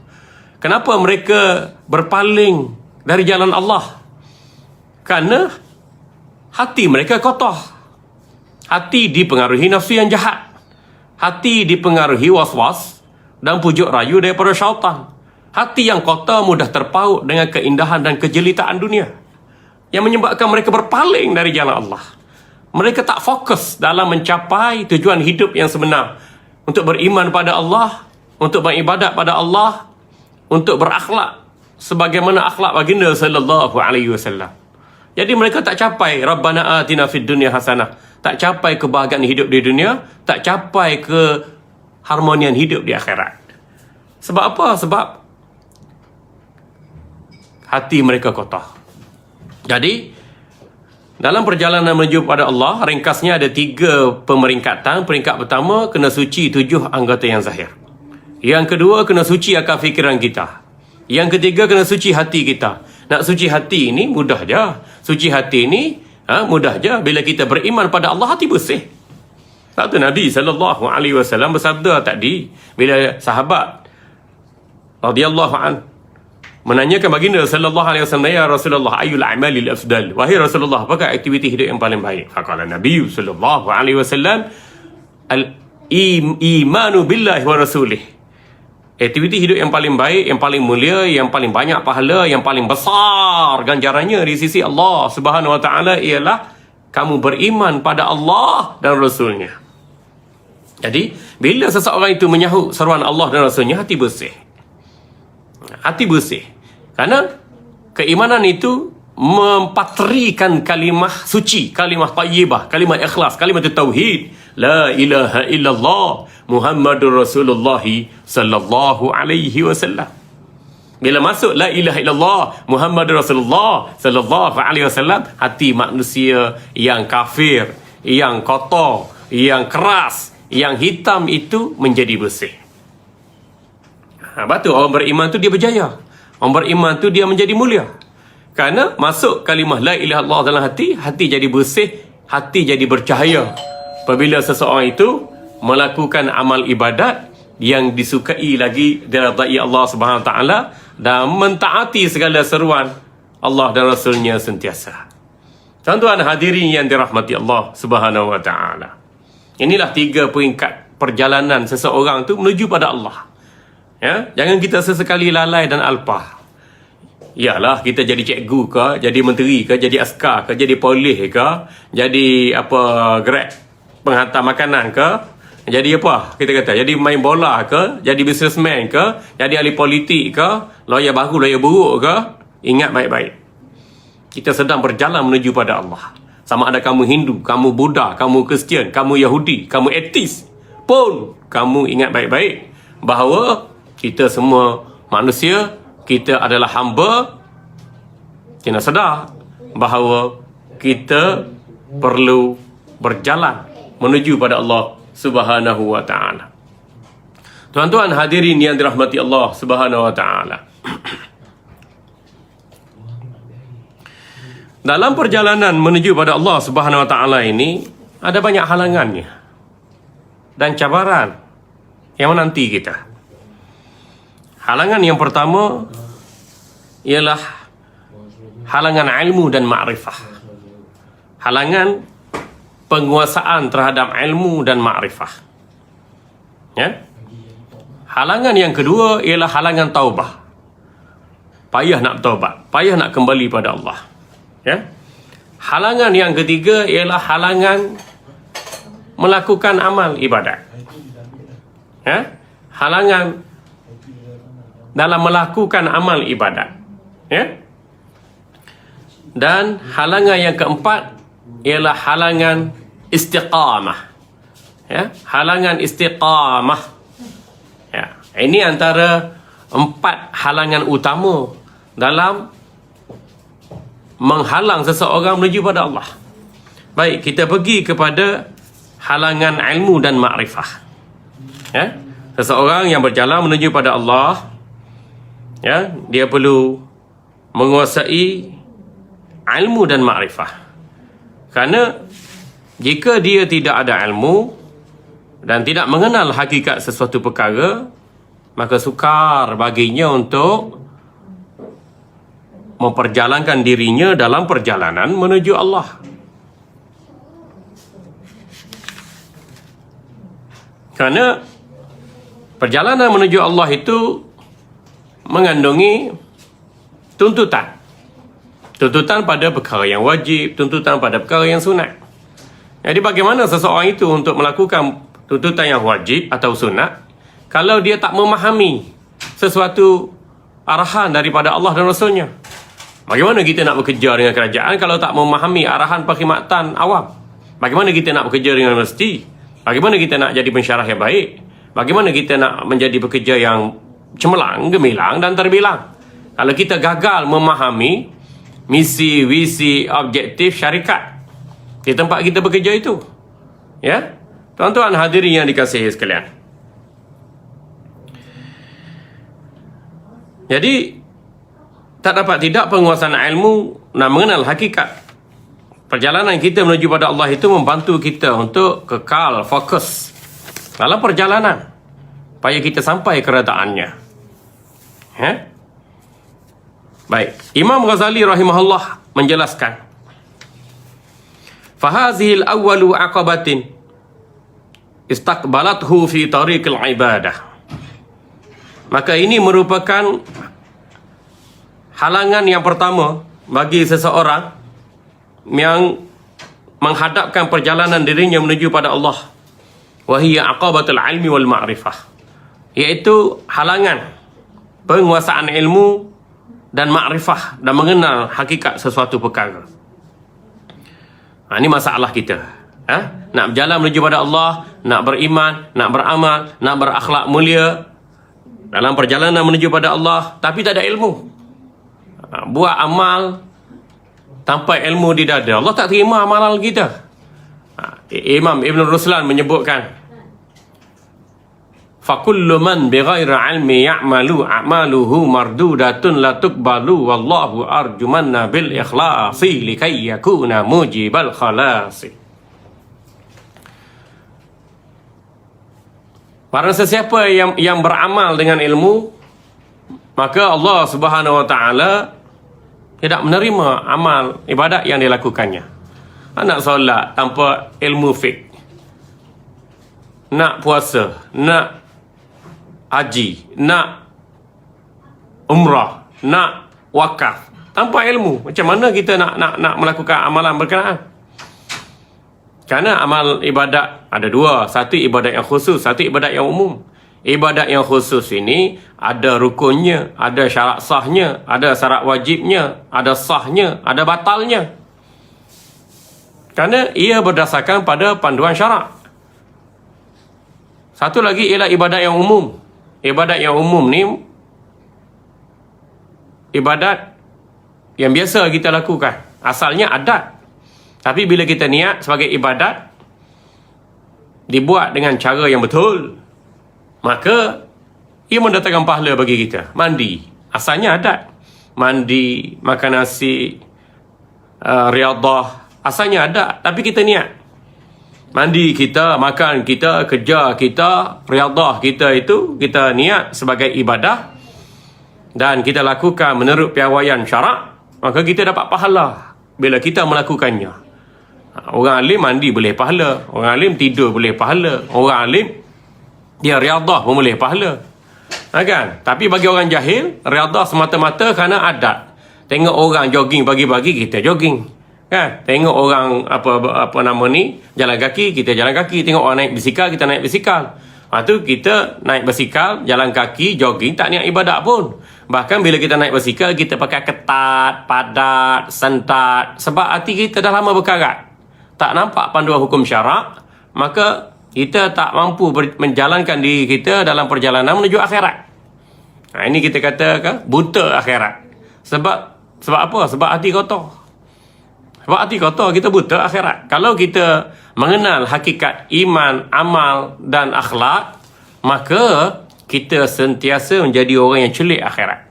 Speaker 1: Kenapa mereka berpaling dari jalan Allah? Karena hati mereka kotor. Hati dipengaruhi nafsu yang jahat. Hati dipengaruhi was-was dan pujuk rayu daripada syaitan. Hati yang kotor mudah terpaut dengan keindahan dan kejelitaan dunia, yang menyebabkan mereka berpaling dari jalan Allah. Mereka tak fokus dalam mencapai tujuan hidup yang sebenar, untuk beriman pada Allah, untuk beribadat pada Allah, untuk berakhlak sebagaimana akhlak baginda sallallahu alaihi wasallam. Jadi mereka tak capai Rabbana atina fid dunya hasanah, tak capai kebahagiaan hidup di dunia, tak capai keharmonian hidup di akhirat. Sebab apa? Sebab hati mereka kotor. Jadi dalam perjalanan menuju pada Allah, ringkasnya ada 3 pemeringkatan. Peringkat pertama, kena suci 7 anggota yang zahir. Yang kedua, kena suci akal fikiran kita. Yang ketiga, kena suci hati kita. Nak suci hati ini mudah je. Suci hati ini mudah je. Bila kita beriman pada Allah, hati bersih. Satu Nabi SAW bersabda tadi, bila sahabat radhiyallahu anhu menanyakan baginda sallallahu alaihi wasallam, ya Rasulullah, ayyul a'malil afdal? Wahai Rasulullah, apakah aktiviti hidup yang paling baik? Faqala Nabi sallallahu alaihi wasallam, al-imanu billahi wa rasulih. Aktiviti hidup yang paling baik, yang paling mulia, yang paling banyak pahala, yang paling besar ganjarannya di sisi Allah Subhanahu wa taala ialah kamu beriman pada Allah dan Rasulnya. Jadi, bila seseorang itu menyahut seruan Allah dan Rasulnya, hati bersih. Hati bersih. Karena keimanan itu mempatrikan kalimah suci, kalimah tayyibah, kalimah ikhlas, kalimah tauhid, la ilaha illallah Muhammadur Rasulullah sallallahu alaihi wasallam. Bila masuk la ilaha illallah Muhammadur Rasulullah sallallahu alaihi wasallam, hati manusia yang kafir, yang kotor, yang keras, yang hitam itu menjadi bersih. Betul, orang beriman tu dia berjaya. Orang beriman tu dia menjadi mulia. Kerana masuk kalimah la ilaha illallah dalam hati, hati jadi bersih, hati jadi bercahaya. Apabila seseorang itu melakukan amal ibadat yang disukai lagi diridai Allah Subhanahu Wa Taala dan mentaati segala seruan Allah dan Rasulnya sentiasa. Tuan-tuan hadirin yang dirahmati Allah Subhanahu Wa Taala. Inilah 3 peringkat perjalanan seseorang tu menuju pada Allah. Ya, jangan kita sesekali lalai dan alpah. Yalah, kita jadi cikgu ke, jadi menteri ke, jadi askar ke, jadi polis ke, jadi grab penghantar makanan ke, jadi apa kita kata, jadi main bola ke, jadi businessman ke, jadi ahli politik ke, lawyer baru, lawyer buruk ke. Ingat baik-baik, kita sedang berjalan menuju pada Allah. Sama ada kamu Hindu, kamu Buddha, kamu Kristian, kamu Yahudi, kamu etis pun, kamu ingat baik-baik bahawa Kita semua manusia, kita adalah hamba. Kena sedar bahawa kita perlu berjalan menuju pada Allah Subhanahu wa ta'ala. Tuan-tuan hadirin yang dirahmati Allah Subhanahu wa ta'ala. Dalam perjalanan menuju pada Allah Subhanahu wa ta'ala ini, ada banyak halangannya dan cabaran yang menanti kita. Halangan yang pertama ialah halangan ilmu dan ma'rifah. Halangan penguasaan terhadap ilmu dan ma'rifah. Ya? Halangan yang kedua ialah halangan taubah. Payah nak taubat, payah nak kembali pada Allah. Ya? Halangan yang ketiga ialah halangan melakukan amal ibadat. Ya? Halangan dalam melakukan amal ibadat. Ya? Dan halangan yang keempat ialah halangan istiqamah. Ya, halangan istiqamah. Ya, ini antara 4 halangan utama dalam menghalang seseorang menuju pada Allah. Baik, kita pergi kepada halangan ilmu dan makrifah. Ya, seseorang yang berjalan menuju pada Allah, ya, dia perlu menguasai ilmu dan makrifah. Kerana jika dia tidak ada ilmu dan tidak mengenal hakikat sesuatu perkara, maka sukar baginya untuk memperjalankan dirinya dalam perjalanan menuju Allah. Kerana perjalanan menuju Allah itu mengandungi tuntutan. Tuntutan pada perkara yang wajib, tuntutan pada perkara yang sunat. Jadi bagaimana seseorang itu untuk melakukan tuntutan yang wajib atau sunat kalau dia tak memahami sesuatu arahan daripada Allah dan Rasulnya? Bagaimana kita nak bekerja dengan kerajaan kalau tak memahami arahan perkhidmatan awam? Bagaimana kita nak bekerja dengan universiti? Bagaimana kita nak jadi pensyarah yang baik? Bagaimana kita nak menjadi pekerja yang cemerlang, gemilang dan terbilang? Kalau kita gagal memahami misi, visi, objektif syarikat di tempat kita bekerja itu. Ya, tuan-tuan hadirin yang dikasihi sekalian. Jadi tak dapat tidak penguasaan ilmu dan mengenal hakikat perjalanan kita menuju pada Allah itu membantu kita untuk kekal fokus dalam perjalanan supaya kita sampai keretaannya. Ya. Baik, Imam Ghazali rahimahullah menjelaskan, fahazihil awwalu aqabatin istaqbalathu fi tariqil ibadah. Maka ini merupakan halangan yang pertama bagi seseorang yang menghadapkan perjalanan dirinya menuju pada Allah. Wahiyya aqabatul ilmi wal ma'rifah, iaitu halangan penguasaan ilmu dan makrifah dan mengenal hakikat sesuatu perkara. Ini masalah kita. Nak berjalan menuju pada Allah, nak beriman, nak beramal, nak berakhlak mulia dalam perjalanan menuju pada Allah, tapi tak ada ilmu. Buat amal tanpa ilmu di dada, Allah tak terima amalan kita. Imam Ibn Ruslan menyebutkan, fakullu man bighairi ilmi ya'malu a'maluhu mardudatun la tuqbalu wallahu arjumanna bil ikhlasi likay yakuna mujibal khalasi. Barang sesiapa yang beramal dengan ilmu, maka Allah Subhanahu wa ta'ala tidak menerima amal ibadat yang dilakukannya. Nak solat tanpa ilmu fiqh, nak puasa, nak haji, nak umrah, nak wakaf tanpa ilmu, macam mana kita nak melakukan amalan berkenaan? Kerana amal ibadat ada dua, satu ibadat yang khusus, satu ibadat yang umum. Ibadat yang khusus ini ada rukunnya, ada syarat sahnya, ada syarat wajibnya, ada sahnya, ada batalnya. Kerana ia berdasarkan pada panduan syarak. Satu lagi ialah ibadat yang umum. ibadat yang umum ni ibadat yang biasa kita lakukan. Asalnya adat. Tapi bila kita niat sebagai ibadat, dibuat dengan cara yang betul, maka ia mendatangkan pahala bagi kita. Mandi, asalnya adat. Mandi, makan nasi, riadah, asalnya adat. Tapi kita niat. Mandi kita, makan kita, kerja kita, riadah kita itu, kita niat sebagai ibadah. Dan kita lakukan menurut piawaian syarak, maka kita dapat pahala bila kita melakukannya. Orang alim mandi boleh pahala, orang alim tidur boleh pahala, orang alim dia riadah pun boleh pahala. Kan? Tapi bagi orang jahil, riadah semata-mata kerana adat. Tengok orang jogging pagi-pagi, kita jogging. Kan? Tengok orang apa nama ni, jalan kaki, kita jalan kaki. Tengok orang naik basikal, kita naik basikal. Lepas tu kita naik basikal, jalan kaki, jogging, tak niat ibadat pun. Bahkan bila kita naik basikal, kita pakai ketat, padat, sentat. Sebab hati kita dah lama berkarat. Tak nampak panduan hukum syarak, maka kita tak mampu menjalankan diri kita dalam perjalanan menuju akhirat. Ini kita katakan buta akhirat. Sebab apa? Sebab hati kotor. Sebab hati kotor, kita buta akhirat. Kalau kita mengenal hakikat iman, amal dan akhlak, maka kita sentiasa menjadi orang yang celik akhirat.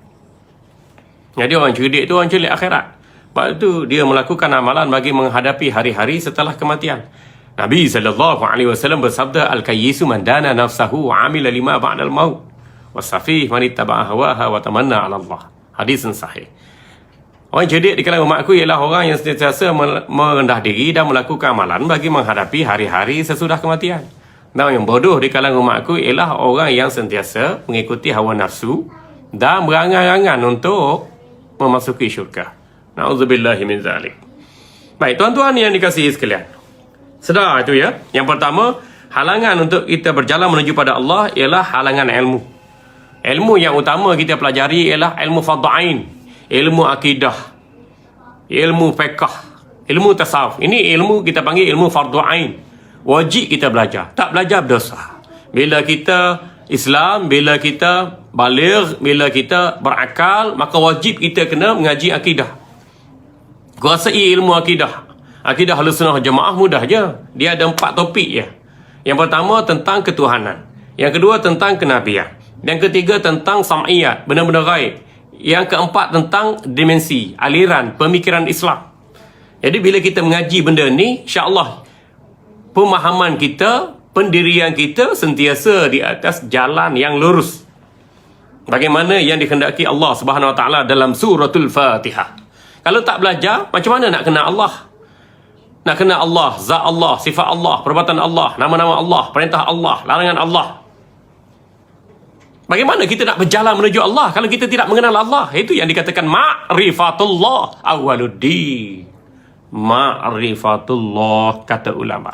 Speaker 1: Jadi orang cerdik itu orang celik akhirat. Sebab itu dia melakukan amalan bagi menghadapi hari-hari setelah kematian. Nabi SAW bersabda, Al-kayyisu man dana nafsahu wa amila lima ba'dal maut. Wasafih man ittaba'a hawaha wa tamanna 'ala Allah. Hadis sahih. Orang cerdik di kalangan umatku ialah orang yang sentiasa merendah diri dan melakukan amalan bagi menghadapi hari-hari sesudah kematian. Dan yang bodoh di kalangan umatku ialah orang yang sentiasa mengikuti hawa nafsu dan berangan-angan untuk memasuki syurga. Na'udzubillahi min zalik. Baik, tuan-tuan yang dikasihi sekalian. Sedar itu ya. Yang pertama, halangan untuk kita berjalan menuju pada Allah ialah halangan ilmu. Ilmu yang utama kita pelajari ialah ilmu fardhain, ilmu akidah, ilmu fiqh, ilmu tasawuf. Ini ilmu kita panggil ilmu fardhain. Wajib kita belajar. Tak belajar berdosa. Bila kita Islam, bila kita baligh, bila kita berakal, maka wajib kita kena mengaji akidah. Kuasai ilmu akidah. Akidah Ahlussunnah Jamaah mudah je. Dia ada 4 topik je. Yang pertama tentang ketuhanan. Yang kedua tentang kenabian. Yang ketiga tentang sam'iyat, benda-benda gaib. Yang keempat tentang dimensi, aliran, pemikiran Islam. Jadi bila kita mengaji benda ni, insya-Allah pemahaman kita, pendirian kita sentiasa di atas jalan yang lurus. Bagaimana yang dikehendaki Allah Subhanahu Wa Taala dalam suratul Fatihah. Kalau tak belajar, macam mana nak kenal Allah? Nak kenal Allah, zat Allah, sifat Allah, perbuatan Allah, nama-nama Allah, perintah Allah, larangan Allah. Bagaimana kita nak berjalan menuju Allah kalau kita tidak mengenal Allah? Itu yang dikatakan ma'rifatullah awwaluddin. Ma'rifatullah, kata ulama.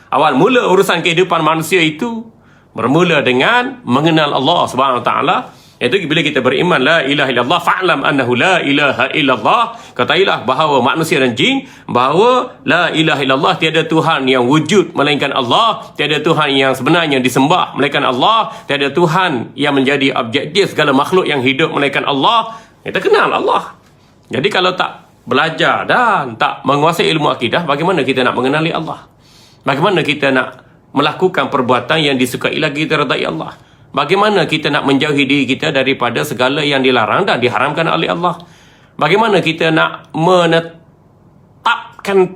Speaker 1: Awal mula urusan kehidupan manusia itu bermula dengan mengenal Allah Subhanahu Wa Taala. Itu bila kita beriman la ilaha illallah fa'lam annahu la ilaha illallah, katailah bahawa manusia dan jin bahawa la ilaha illallah, tiada Tuhan yang wujud melainkan Allah, tiada Tuhan yang sebenarnya disembah melainkan Allah, tiada Tuhan yang menjadi objektif segala makhluk yang hidup melainkan Allah. Kita kenal Allah. Jadi kalau tak belajar dan tak menguasai ilmu akidah, bagaimana kita nak mengenali Allah? Bagaimana kita nak melakukan perbuatan yang disukai lagi diridai Allah? Bagaimana kita nak menjauhi diri kita daripada segala yang dilarang dan diharamkan oleh Allah? Bagaimana kita nak menetapkan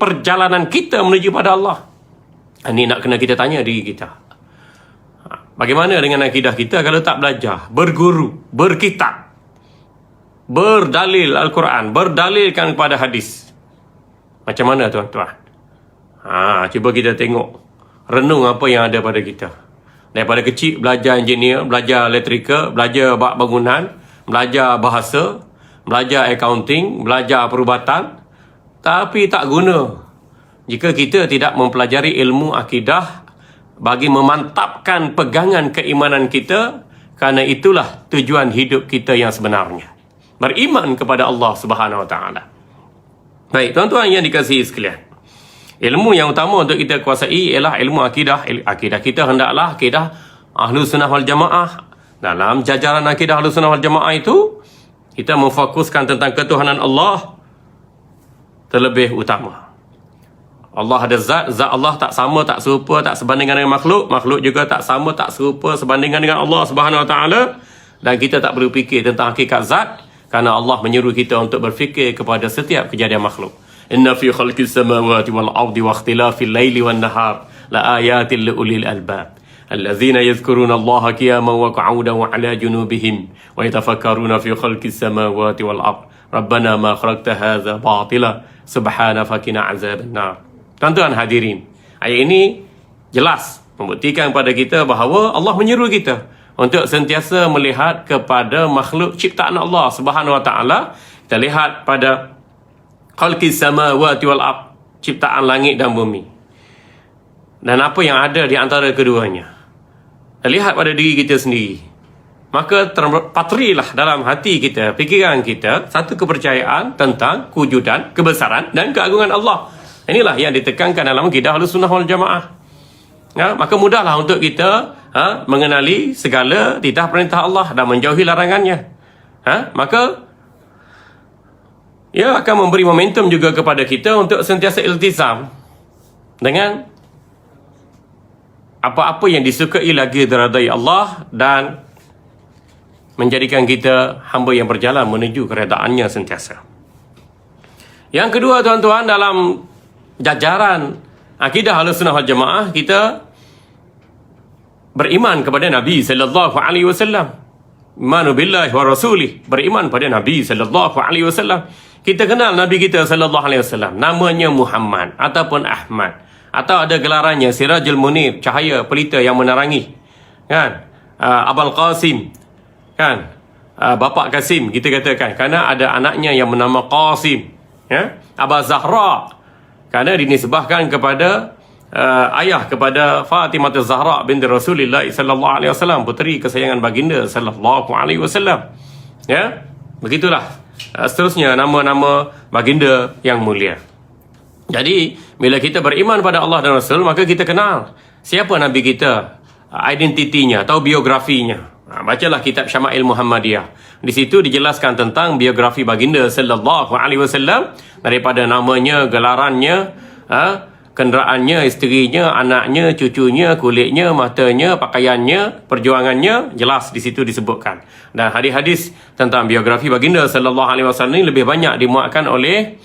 Speaker 1: perjalanan kita menuju pada Allah? Ini nak kena kita tanya diri kita. Bagaimana dengan akidah kita kalau tak belajar, berguru, berkitab, berdalil Al-Quran, berdalilkan kepada hadis? Macam mana tuan-tuan? Cuba kita tengok, renung apa yang ada pada kita. Daripada kecil belajar engineer, belajar elektrika, belajar bab bangunan, belajar bahasa, belajar accounting, belajar perubatan, tapi tak guna jika kita tidak mempelajari ilmu akidah bagi memantapkan pegangan keimanan kita, kerana itulah tujuan hidup kita yang sebenarnya, beriman kepada Allah Subhanahu Wa Taala. Baik, tuan-tuan yang dikasihi sekalian, ilmu yang utama untuk kita kuasai ialah ilmu akidah. Akidah kita hendaklah akidah Ahlussunnah wal Jamaah dalam jajaran akidah Ahlussunnah wal Jamaah itu, kita memfokuskan tentang ketuhanan Allah terlebih utama. Allah ada zat Allah tak sama, tak serupa, tak sebandingan dengan makhluk. Makhluk juga tak sama, tak serupa, sebandingan dengan Allah Subhanahu Wa Taala. Dan kita tak perlu fikir tentang hakikat zat, kerana Allah menyeru kita untuk berfikir kepada setiap kejadian makhluk. Inna fi khalqis samawati wal ardi wa ikhtilafil laili wan nahar la ayatin li ulil albab allazina yadhkuruna Allaha qiyaman wa qu'udan wa 'ala junubihim wa yatafakkaruna fi khalqis samawati wal ard rabbana ma khalaqta hadza batila subhana fakina azaban nar. Tuan-tuan hadirin, ayat ini jelas membuktikan kepada kita bahawa Allah menyeru kita untuk sentiasa melihat kepada makhluk ciptaan Allah Subhanahu Wa Taala. Kita lihat pada khalqis samawati wal ard, ciptaan langit dan bumi, dan apa yang ada di antara keduanya. Kita lihat pada diri kita sendiri, maka terpatrilah dalam hati kita, fikiran kita, satu kepercayaan tentang kewujudan, kebesaran dan keagungan Allah. Inilah yang ditekankan dalam akidah Ahlussunnah wal Jamaah. Ya, maka mudahlah untuk kita mengenali segala titah perintah Allah dan menjauhi larangannya. Maka ia akan memberi momentum juga kepada kita untuk sentiasa iltizam dengan apa-apa yang disukai lagi diradai Allah dan menjadikan kita hamba yang berjalan menuju keredaannya sentiasa. Yang kedua, tuan-tuan, dalam jajaran akidah Ahlussunnah wal Jamaah, kita beriman kepada Nabi sallallahu alaihi wasallam. Imanu billahi wa rasulih, beriman pada Nabi sallallahu alaihi wasallam. Kita kenal Nabi kita sallallahu alaihi wasallam, namanya Muhammad ataupun Ahmad, atau ada gelarannya Sirajul Munir, cahaya pelita yang menerangi, kan? Abul Qasim, kan? Bapa Qasim kita katakan, kerana ada anaknya yang bernama Qasim, ya? Aba Zahra, kerana dinisbahkan kepada ayah kepada Fatimah Zahra binti Rasulullah sallallahu alaihi wasallam, puteri kesayangan baginda sallallahu alaihi wasallam. Ya, begitulah seterusnya nama-nama baginda yang mulia. Jadi, bila kita beriman pada Allah dan Rasul, maka kita kenal siapa Nabi kita, identitinya atau biografinya. Bacalah kitab Syama'il Muhammadiyah. Di situ dijelaskan tentang biografi baginda sallallahu alaihi wasallam, daripada namanya, gelarannya, kenderaannya, isterinya, anaknya, cucunya, kulitnya, matanya, pakaiannya, perjuangannya, jelas di situ disebutkan. Dan hadis-hadis tentang biografi baginda sallallahu alaihi wasallam ini lebih banyak dimuatkan oleh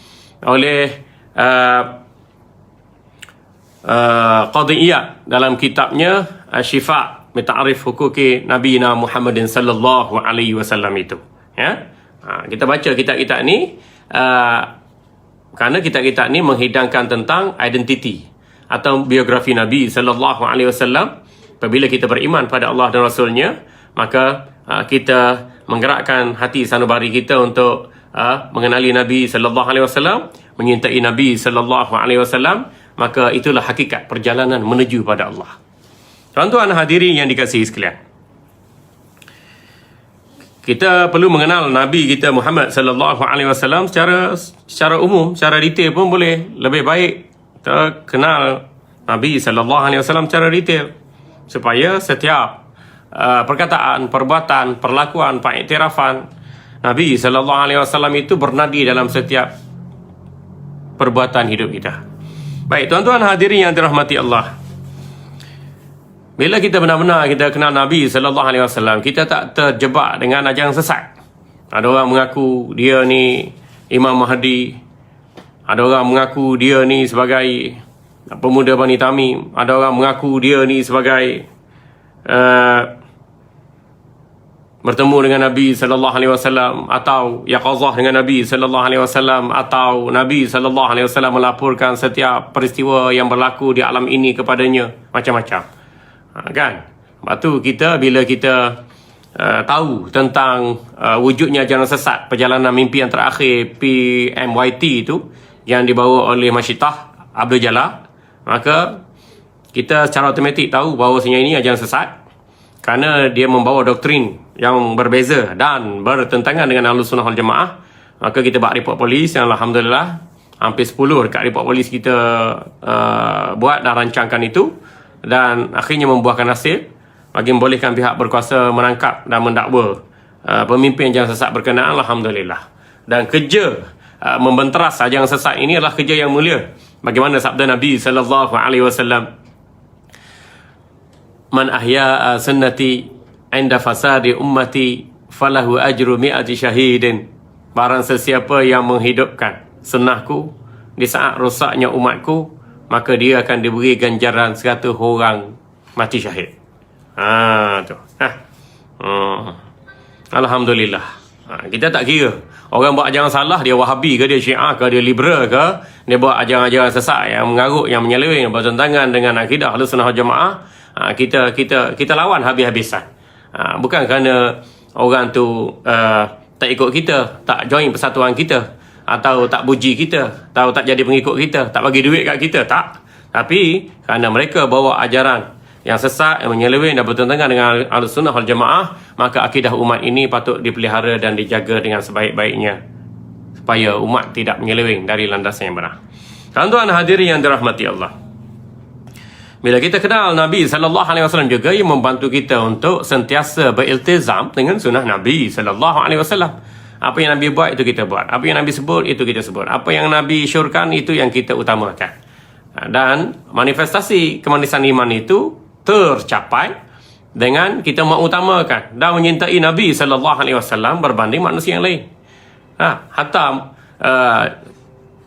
Speaker 1: Qadhi Iyad dalam kitabnya Syifa' Ta'rif Huquqi Nabiyina Muhammadin sallallahu alaihi wasallam itu. Ya. Kita baca kitab-kitab ni kerana kitab-kitab ni menghidangkan tentang identiti atau biografi Nabi sallallahu alaihi wasallam. Apabila kita beriman pada Allah dan Rasulnya, maka kita menggerakkan hati sanubari kita untuk mengenali Nabi sallallahu alaihi wasallam, menyintai Nabi sallallahu alaihi wasallam. Maka itulah hakikat perjalanan menuju pada Allah. Tuan-tuan hadirin yang dikasihi sekalian, kita perlu mengenal Nabi kita Muhammad sallallahu alaihi wasallam secara umum, secara detail pun boleh. Lebih baik kita kenal Nabi sallallahu alaihi wasallam secara detail, supaya setiap perkataan, perbuatan, perlakuan, pengiktirafan Nabi sallallahu alaihi wasallam itu bernadi dalam setiap perbuatan hidup kita. Baik, tuan-tuan hadirin yang dirahmati Allah, bila kita benar-benar kita kenal Nabi sallallahu alaihi wasallam, kita tak terjebak dengan ajaran sesat. Ada orang mengaku dia ni Imam Mahdi, ada orang mengaku dia ni sebagai pemuda Bani Tamim, ada orang mengaku dia ni sebagai bertemu dengan Nabi sallallahu alaihi wasallam, atau yaqazah dengan Nabi sallallahu alaihi wasallam, atau Nabi sallallahu alaihi wasallam melaporkan setiap peristiwa yang berlaku di alam ini kepadanya, macam-macam. Kan? Lepas tu bila kita tahu tentang wujudnya ajaran sesat, perjalanan mimpi yang terakhir PMYT itu yang dibawa oleh Masyitah Abdul Jalal, maka kita secara automatik tahu bahawasanya ini ajaran sesat, kerana dia membawa doktrin yang berbeza dan bertentangan dengan Ahlussunnah wal Jamaah. Maka kita buat report polis, yang alhamdulillah hampir 10 dekat report polis kita buat dan rancangkan itu, dan akhirnya membuahkan hasil. bagi membolehkan pihak berkuasa menangkap dan mendakwa pemimpin yang sesat berkenaan, alhamdulillah. Dan kerja membenteras yang sesat ini adalah kerja yang mulia. Bagaimana sabda Nabi sallallahu alaihi wasallam, man ahya sunnati inda fasadi ummati falahu ajru mi'ati syahidin. Barang sesiapa yang menghidupkan sunnahku di saat rosaknya umatku, maka dia akan diberi ganjaran 100 orang mati syahid. Alhamdulillah. Kita tak kira orang buat ajaran salah, dia Wahabi ke, dia Syiah ke, dia liberal ke, dia buat ajaran-ajaran sesat yang mengarut, yang menyeleweng, bertentangan dengan akidah Ahlus Sunnah wal Jamaah. Kita lawan habis-habisan. Bukan kerana orang tu tak ikut kita, tak join persatuan kita, atau tak puji kita, atau tak jadi pengikut kita, tak bagi duit kat kita, tak. Tapi kerana mereka bawa ajaran yang sesat, yang menyeleweng dan bertentangan dengan Ahlus Sunnah wal Jamaah, maka akidah umat ini patut dipelihara dan dijaga dengan sebaik-baiknya, supaya umat tidak menyeleweng dari landasan yang benar. Tuan-tuan hadirin yang dirahmati Allah, bila kita kenal Nabi sallallahu alaihi wasallam juga, ia membantu kita untuk sentiasa beriltizam dengan sunnah Nabi sallallahu alaihi wasallam. Apa yang Nabi buat, itu kita buat. Apa yang Nabi sebut, itu kita sebut. Apa yang Nabi syorkan, itu yang kita utamakan. Dan manifestasi kemanisan iman itu tercapai dengan kita mengutamakan dan menyintai Nabi sallallahu alaihi wasallam berbanding manusia yang lain. Hatta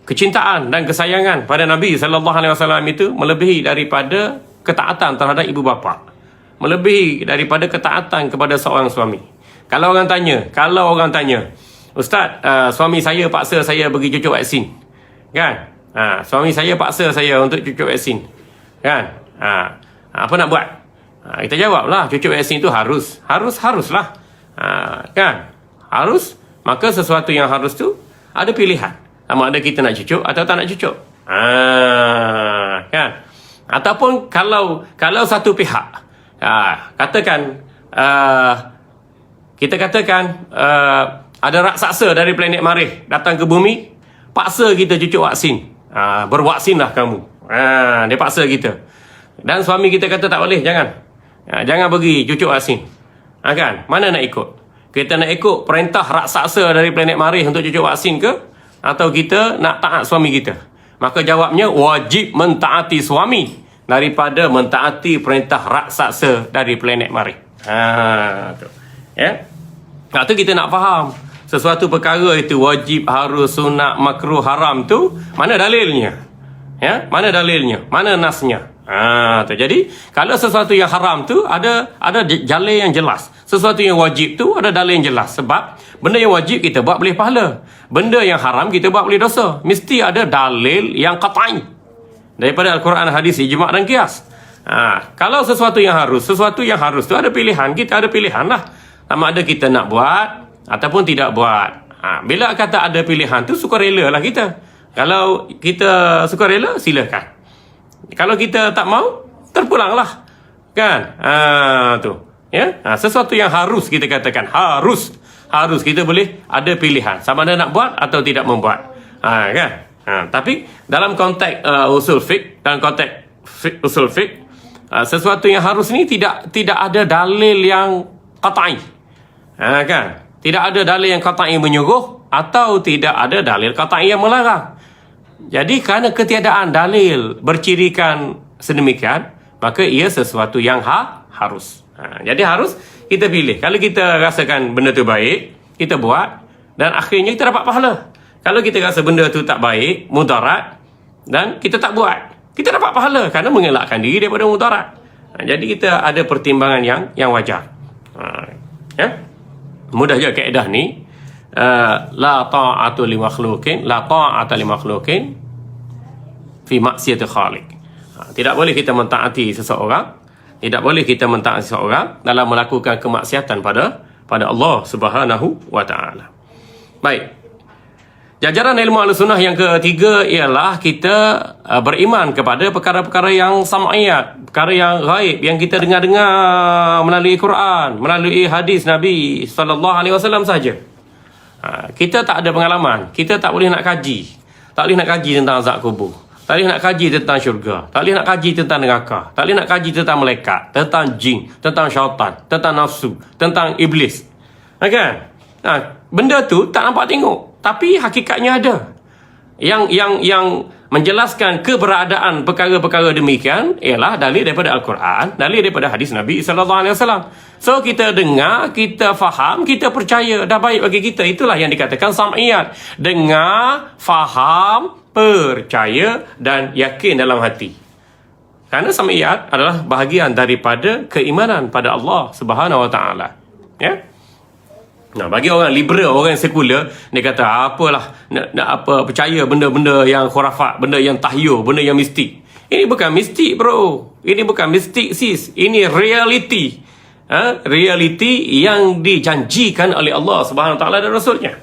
Speaker 1: kecintaan dan kesayangan pada Nabi sallallahu alaihi wasallam itu melebihi daripada ketaatan terhadap ibu bapa, melebihi daripada ketaatan kepada seorang suami. Kalau orang tanya, Ustaz, suami saya paksa saya pergi cucuk vaksin, kan? Suami saya paksa saya untuk cucuk vaksin, kan? Apa nak buat? Kita jawablah, cucuk vaksin itu haruslah, kan? Harus. Maka sesuatu yang harus tu ada pilihan, sama ada kita nak cucuk atau tak nak cucuk, kan? Ataupun kalau satu pihak kita katakan ada raksasa dari planet Marikh datang ke bumi, paksa kita cucuk vaksin. Bervaksinlah kamu. Dia paksa kita. Dan suami kita kata tak boleh, jangan pergi cucuk vaksin. Kan? Mana nak ikut? Kita nak ikut perintah raksasa dari planet Marikh untuk cucuk vaksin ke? Atau kita nak taat suami kita? Maka jawabnya, wajib mentaati suami daripada mentaati perintah raksasa dari planet Marikh. Waktu kita nak faham sesuatu perkara itu wajib, harus, sunat, makruh, haram tu, mana dalilnya? Mana dalilnya? Mana nasnya? Jadi kalau sesuatu yang haram tu ada dalil yang jelas. Sesuatu yang wajib tu ada dalil yang jelas. Sebab benda yang wajib kita buat boleh pahala, benda yang haram kita buat boleh dosa. Mesti ada dalil yang qat'i daripada Al-Quran, hadis, ijma' dan qiyas. Kalau sesuatu yang harus tu ada pilihan. Kita ada pilihan lah, sama ada kita nak buat ataupun tidak buat. Bila kata ada pilihan tu, sukarela lah kita. Kalau kita sukarela, silakan. Kalau kita tak mau, terpulanglah, kan? Sesuatu yang harus kita katakan harus kita boleh ada pilihan, sama ada nak buat atau tidak membuat, kan? Tapi dalam konteks usul fiqh, sesuatu yang harus ni tidak ada dalil yang qat'i, kan? Tidak ada dalil yang qat'i menyuruh atau tidak ada dalil qat'i yang melarang. Jadi kerana ketiadaan dalil bercirikan sedemikian, maka ia sesuatu yang harus. Jadi harus kita pilih. Kalau kita rasakan benda tu baik, kita buat dan akhirnya kita dapat pahala. Kalau kita rasa benda tu tak baik, mudarat, dan kita tak buat, kita dapat pahala kerana mengelakkan diri daripada mudarat. Jadi kita ada pertimbangan yang wajar. Mudah je kaedah ni. La ta'atu li makhlukin fi maksiati khaliq. Tidak boleh kita mentaati seseorang, dalam melakukan kemaksiatan pada Allah Subhanahu wa taala. Baik. Jajaran ilmu Ahlussunnah yang ketiga ialah kita beriman kepada perkara-perkara yang sam'iyat, perkara yang ghaib, yang kita dengar-dengar melalui Quran, melalui hadis Nabi sallallahu alaihi wasallam saja. Kita tak ada pengalaman, kita tak boleh nak kaji tentang azab kubur, Tak boleh nak kaji tentang syurga. Tak boleh nak kaji tentang neraka. Tak boleh nak kaji tentang malaikat, tentang jin, tentang syaitan, tentang nafsu, tentang iblis. Kan? Benda tu tak nampak tengok, tapi hakikatnya ada. Yang menjelaskan keberadaan perkara-perkara demikian ialah dalil daripada Al-Quran, dalil daripada hadis Nabi sallallahu alaihi wasallam. So kita dengar, kita faham, kita percaya, dah baik bagi kita. Itulah yang dikatakan sam'iyat. Dengar, faham, percaya dan yakin dalam hati. Kerana sam'iyat adalah bahagian daripada keimanan pada Allah Subhanahu wa taala. Ya? Nah, bagi orang liberal, orang yang sekular, dia kata apalah nak percaya benda-benda yang khurafat, benda yang tahyul, benda yang mistik. Ini bukan mistik, bro. Ini bukan mistik, sis. Ini reality. Reality yang dijanjikan oleh Allah Subhanahu Wa Taala dan Rasulnya.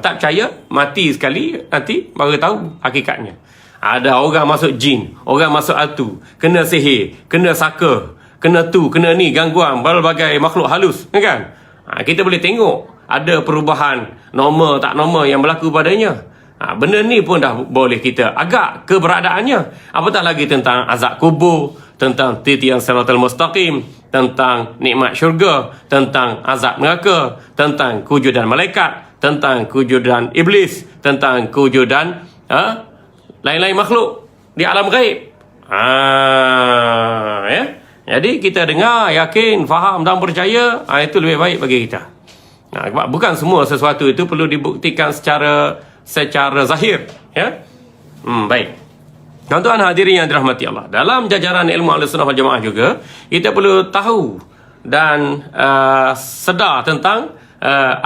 Speaker 1: Tak percaya, mati sekali, nanti baru tahu hakikatnya. Ada orang masuk jin, orang masuk atu, kena sihir, kena saka, kena tu, kena ni, gangguan berbagai makhluk halus, kan? Kita boleh tengok ada perubahan normal tak normal yang berlaku padanya. Benda ni pun dah boleh kita agak keberadaannya. Apatah lagi tentang azab kubur, tentang titian siratal mustaqim, tentang nikmat syurga, tentang azab neraka, tentang kewujudan malaikat, tentang kewujudan iblis, tentang kewujudan lain-lain makhluk di alam gaib. Ya. Jadi kita dengar, yakin, faham dan percaya, itu lebih baik bagi kita. Bukan semua sesuatu itu perlu dibuktikan secara zahir. Ya? Baik. Tuan-tuan hadirin yang dirahmati Allah, dalam jajaran ilmu Ahlussunnah wal Jamaah juga, kita perlu tahu dan sedar tentang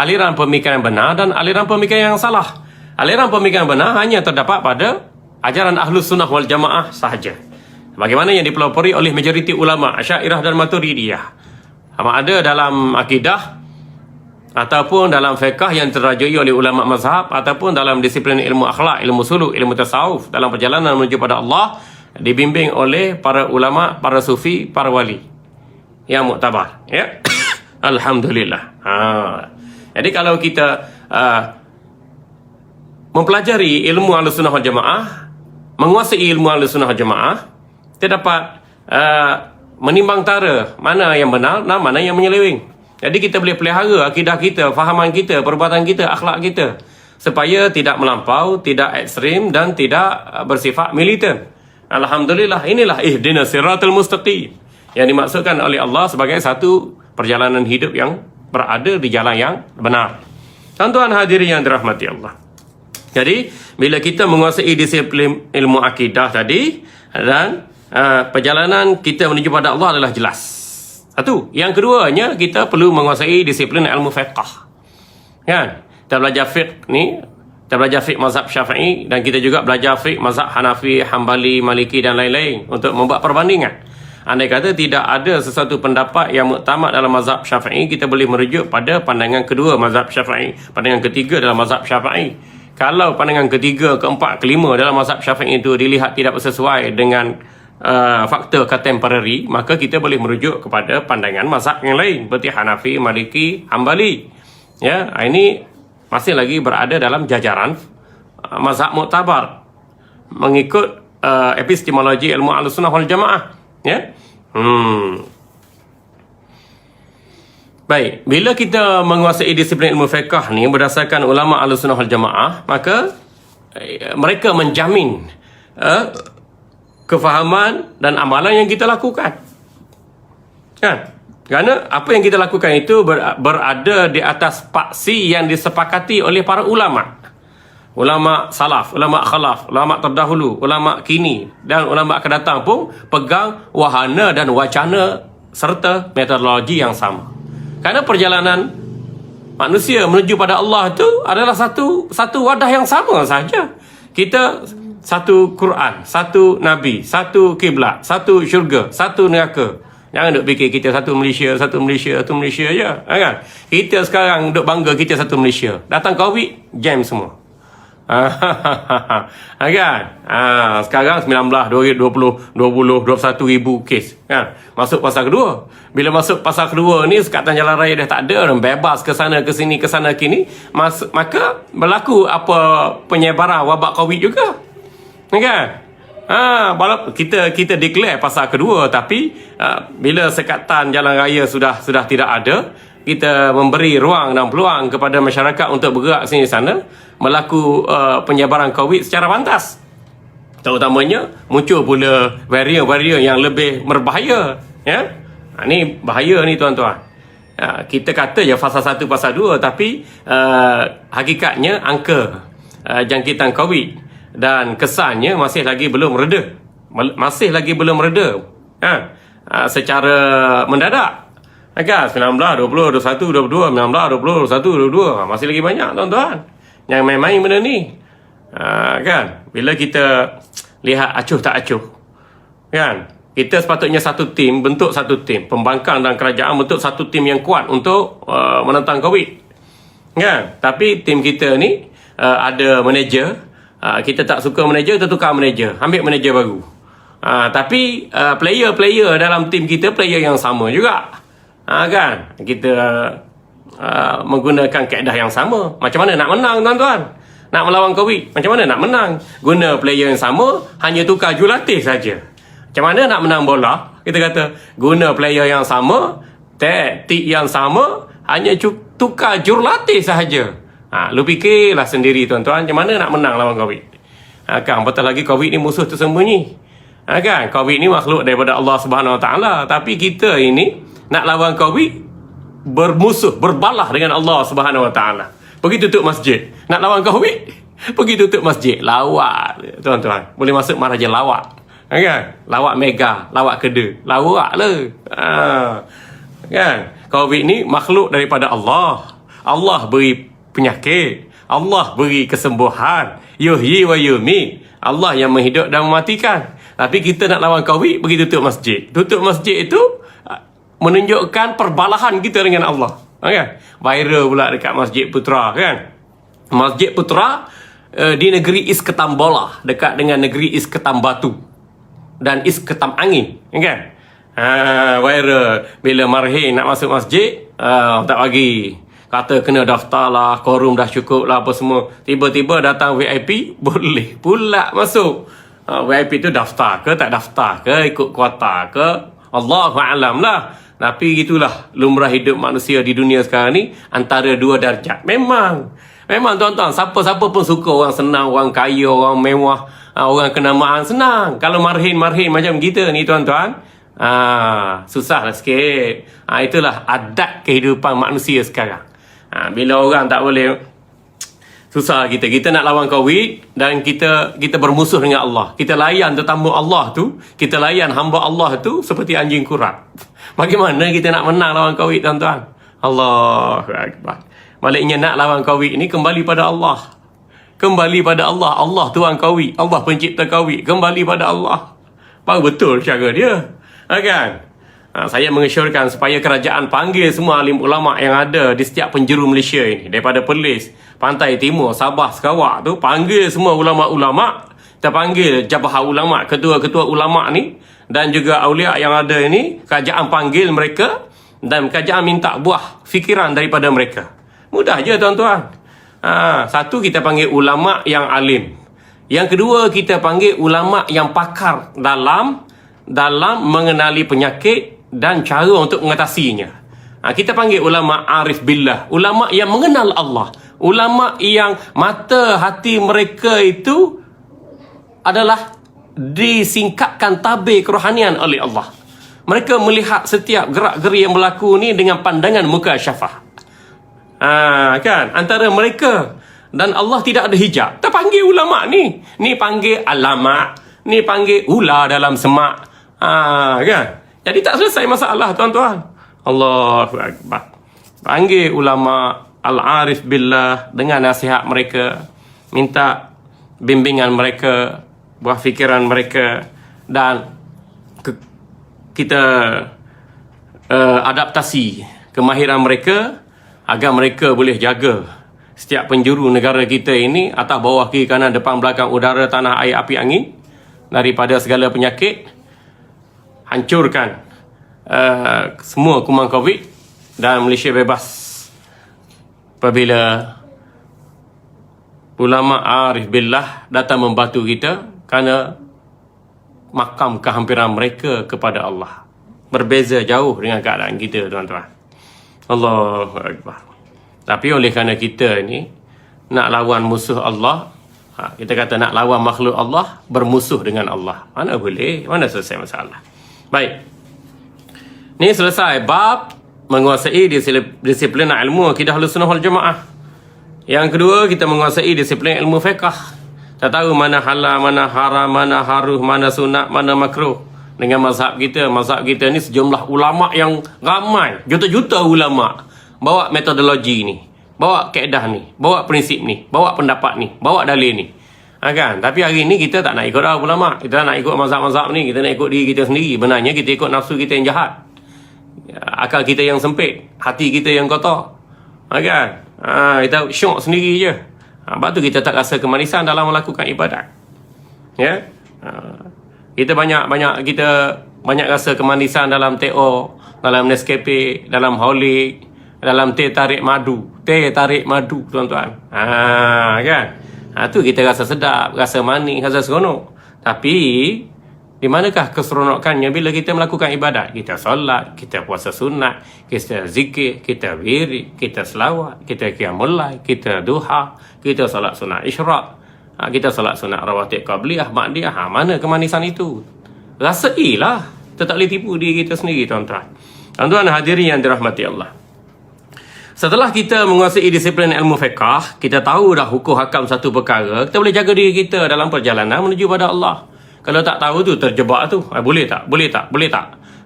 Speaker 1: aliran pemikiran benar dan aliran pemikiran yang salah. Aliran pemikiran benar hanya terdapat pada ajaran Ahlussunnah wal Jamaah sahaja. Bagaimana yang dipelopori oleh majoriti ulama Asy'ariyah dan Maturidiyah. Sama ada dalam akidah ataupun dalam fiqh yang terajui oleh ulama mazhab ataupun dalam disiplin ilmu akhlak, ilmu suluk, ilmu tasawuf, dalam perjalanan menuju pada Allah dibimbing oleh para ulama, para sufi, para wali yang muktabar, ya. Alhamdulillah. Jadi kalau kita mempelajari ilmu Ahlussunnah wal Jamaah, menguasai ilmu Ahlussunnah wal Jamaah, kita dapat menimbang tara mana yang benar dan mana yang menyeleweng. Jadi kita boleh pelihara akidah kita, fahaman kita, perbuatan kita, akhlak kita, supaya tidak melampau, tidak ekstrim dan tidak bersifat militan. Alhamdulillah, inilah ihdinas siratal mustaqim yang dimaksudkan oleh Allah sebagai satu perjalanan hidup yang berada di jalan yang benar. Tuan-tuan hadirin yang dirahmati Allah. Jadi bila kita menguasai disiplin ilmu akidah tadi, dan perjalanan kita menuju pada Allah adalah jelas. Satu. Yang keduanya, kita perlu menguasai disiplin ilmu fiqh. Kan? Kita belajar fiqh ni, kita belajar fiqh mazhab Syafi'i, dan kita juga belajar fiqh mazhab Hanafi, Hambali, Maliki dan lain-lain untuk membuat perbandingan. Andai kata tidak ada sesuatu pendapat yang muktamad dalam mazhab Syafi'i, kita boleh merujuk pada pandangan kedua mazhab Syafi'i, pandangan ketiga dalam mazhab Syafi'i. Kalau pandangan ketiga, keempat, kelima dalam mazhab Syafi'i itu dilihat tidak sesuai dengan faktor contemporary, maka kita boleh merujuk kepada pandangan mazhab yang lain seperti Hanafi, Maliki, Hambali. Ya, ini masih lagi berada dalam jajaran mazhab muktabar mengikut epistemologi ilmu Ahlussunnah wal Jamaah. Ya. Baik, bila kita menguasai disiplin ilmu fiqh ni berdasarkan ulama Ahlussunnah wal Jamaah, maka mereka menjamin kefahaman dan amalan yang kita lakukan. Kan? Kerana apa yang kita lakukan itu berada di atas paksi yang disepakati oleh para ulama. Ulama salaf, ulama khalaf, ulama terdahulu, ulama kini dan ulama akan datang pun pegang wahana dan wacana serta metodologi yang sama. Kerana perjalanan manusia menuju pada Allah itu adalah satu wadah yang sama saja. Kita satu Quran, satu Nabi, satu kiblat, satu syurga, satu neraka. Jangan duk fikir kita satu Malaysia je, kan? Kita sekarang duk bangga kita satu Malaysia. Datang Covid, jam semua. Kan? Sekarang 19, 20, 21 ribu kes, kan? Masuk fasa kedua. Bila masuk fasa kedua ni, sekatan jalan raya dah tak ada, bebas ke sana ke sini, ke sana kini, maka berlaku apa penyebaran wabak Covid juga. Kan? Walaupun kita declare pasal kedua, tapi bila sekatan jalan raya sudah tidak ada, kita memberi ruang dan peluang kepada masyarakat untuk bergerak sini sana melaku penyebaran COVID secara pantas. Terutamanya muncul pula varian-varian yang lebih berbahaya, ya. Ni bahaya ni tuan-tuan. Kita kata je fasa 1 fasa 2, tapi hakikatnya angka jangkitan COVID dan kesannya masih lagi belum reda. Secara mendadak. Kan 19, 20, 21, 22, 19, 20, 21, 22 masih lagi banyak tuan-tuan yang main-main benda ni. Kan bila kita lihat acuh tak acuh, kan kita sepatutnya bentuk satu tim, pembangkang dan kerajaan bentuk satu tim yang kuat untuk menentang COVID, kan. Tapi tim kita ni ada manager, kita tak suka manager, kita tukar manager, ambil manager baru. Tapi player dalam tim kita player yang sama juga, kan. Kita menggunakan kaedah yang sama. Macam mana nak menang tuan-tuan? Nak melawan COVID, macam mana nak menang? Guna player yang sama, hanya tukar jurulatih saja. Macam mana nak menang bola? Kita kata guna player yang sama, taktik yang sama, hanya tukar jurulatih sahaja. Lu fikirlah sendiri tuan-tuan, macam mana nak menang lawan COVID? Kan betul lagi COVID ni musuh tersembunyi. Kan COVID ni makhluk daripada Allah Subhanahu Wa Taala, tapi kita ini nak lawan COVID berbalah dengan Allah Subhanahu Wa Taala. Pergi tutup masjid. Nak lawan COVID, pergi tutup masjid. Lawak tuan-tuan. Boleh masuk Maharaja lawak. Kan? Lawak mega, lawak keda. Lawak lah. Kan? COVID ni makhluk daripada Allah. Allah beri penyakit. Allah beri kesembuhan. Yuhyi wa yumiit. Allah yang menghidup dan mematikan. Tapi kita nak lawan COVID, pergi tutup masjid. Tutup masjid itu menunjukkan perbalahan kita dengan Allah. Okay. Viral pula dekat Masjid Putra, kan. Masjid Putra di negeri Isketam Bola, dekat dengan negeri Isketam Batu dan Isketam Angin, kan. Viral bila marhin nak masuk masjid, tak bagi, kata kena daftar lah, quorum dah cukup lah apa semua. Tiba-tiba datang VIP, boleh pula masuk. VIP tu daftar ke tak daftar ke, ikut kuota ke, Allahu'alam lah. Tapi gitulah lumrah hidup manusia di dunia sekarang ni, antara dua darjat. Memang tuan-tuan, siapa-siapa pun suka orang senang, orang kaya, orang mewah, orang kenamaan, senang. Kalau marhin macam kita ni tuan-tuan, susahlah sikit. Itulah adat kehidupan manusia sekarang. Bila orang tak boleh, susah kita nak lawan COVID dan kita bermusuh dengan Allah. Kita layan tetamu Allah tu, kita layan hamba Allah tu seperti anjing kurat. Bagaimana kita nak menang lawan COVID tuan-tuan? Allahu Akbar. Maliknya nak lawan COVID ni kembali pada Allah. Kembali pada Allah. Allah Tuhan COVID, Allah pencipta COVID. Kembali pada Allah. Baru betul cara dia. Kan? Saya mengesyorkan supaya kerajaan panggil semua alim ulama' yang ada di setiap penjuru Malaysia ini, daripada Perlis, Pantai Timur, Sabah, Sarawak tu, panggil semua ulama'. Kita panggil Jabhah Ulama', ketua-ketua ulama' ni, dan juga awliya yang ada ini, kerajaan panggil mereka dan kerajaan minta buah fikiran daripada mereka. Mudah je tuan-tuan. Satu, kita panggil ulama' yang alim. Yang kedua, kita panggil ulama' yang pakar dalam mengenali penyakit dan cara untuk mengatasinya. Kita panggil ulama' arif billah, ulama' yang mengenal Allah, ulama' yang mata hati mereka itu adalah disingkapkan tabir kerohanian oleh Allah. Mereka melihat setiap gerak-geri yang berlaku ni dengan pandangan mukasyafah. Kan? Antara mereka dan Allah tidak ada hijab. Kita panggil ulama' ni. Ni panggil alama', ni panggil ula dalam semak. Kan? Jadi tak selesai masalah tuan-tuan. Allahu Akbar. Panggil ulama' al-arif billah dengan nasihat mereka, minta bimbingan mereka, buah fikiran mereka, dan kita adaptasi kemahiran mereka agar mereka boleh jaga setiap penjuru negara kita ini, atas bawah kiri kanan depan belakang udara tanah air api angin, daripada segala penyakit. Hancurkan semua kuman COVID dan Malaysia bebas apabila ulama' arif billah datang membantu kita. kerana makam kehampiran mereka kepada Allah berbeza jauh dengan keadaan kita, tuan-tuan. Allahu Akbar. Tapi oleh kerana kita ni nak lawan musuh Allah, kita kata nak lawan makhluk Allah, bermusuh dengan Allah. Mana boleh, mana selesai masalah. Baik, ni selesai bab menguasai disiplin ilmu akidah Ahlussunnah wal Jamaah. Yang kedua, kita menguasai disiplin ilmu fiqh. Kita tahu mana halal, mana haram, mana haruh, mana sunat, mana makruh. Dengan mazhab kita ni sejumlah ulama' yang ramai, juta-juta ulama' bawa metodologi ni, bawa kaedah ni, bawa prinsip ni, bawa pendapat ni, bawa dalil ni. Kan? Tapi hari ni kita tak nak ikut ulama'. Kita nak ikut mazhab-mazhab ni. Kita nak ikut diri kita sendiri. Benarnya kita ikut nafsu kita yang jahat, akal kita yang sempit, hati kita yang kotor. Kan? Kita syok sendiri je. Sebab tu kita tak rasa kemanisan dalam melakukan ibadat. Ya? Kita banyak rasa kemanisan dalam TO, dalam Nescafe, dalam Holic, dalam teh tarik madu, tuan-tuan. Kan? Tu kita rasa sedap, rasa manis, rasa seronok. Tapi di manakah keseronokannya bila kita melakukan ibadat? Kita solat, kita puasa sunat, kita zikir, kita wirid, kita selawat, kita qiyamul lail, kita duha, kita solat sunat isyraq, kita solat sunat rawatib qabliyah, ba'diyah. Mana kemanisan itu? Rasailah. Kita tak boleh tipu diri kita sendiri, tuan-tuan. Tuan-tuan hadirin yang dirahmati Allah. Setelah kita menguasai disiplin ilmu fiqh, kita tahu dah hukum hakam satu perkara, kita boleh jaga diri kita dalam perjalanan menuju pada Allah. Kalau tak tahu tu, terjebak tu. Boleh tak?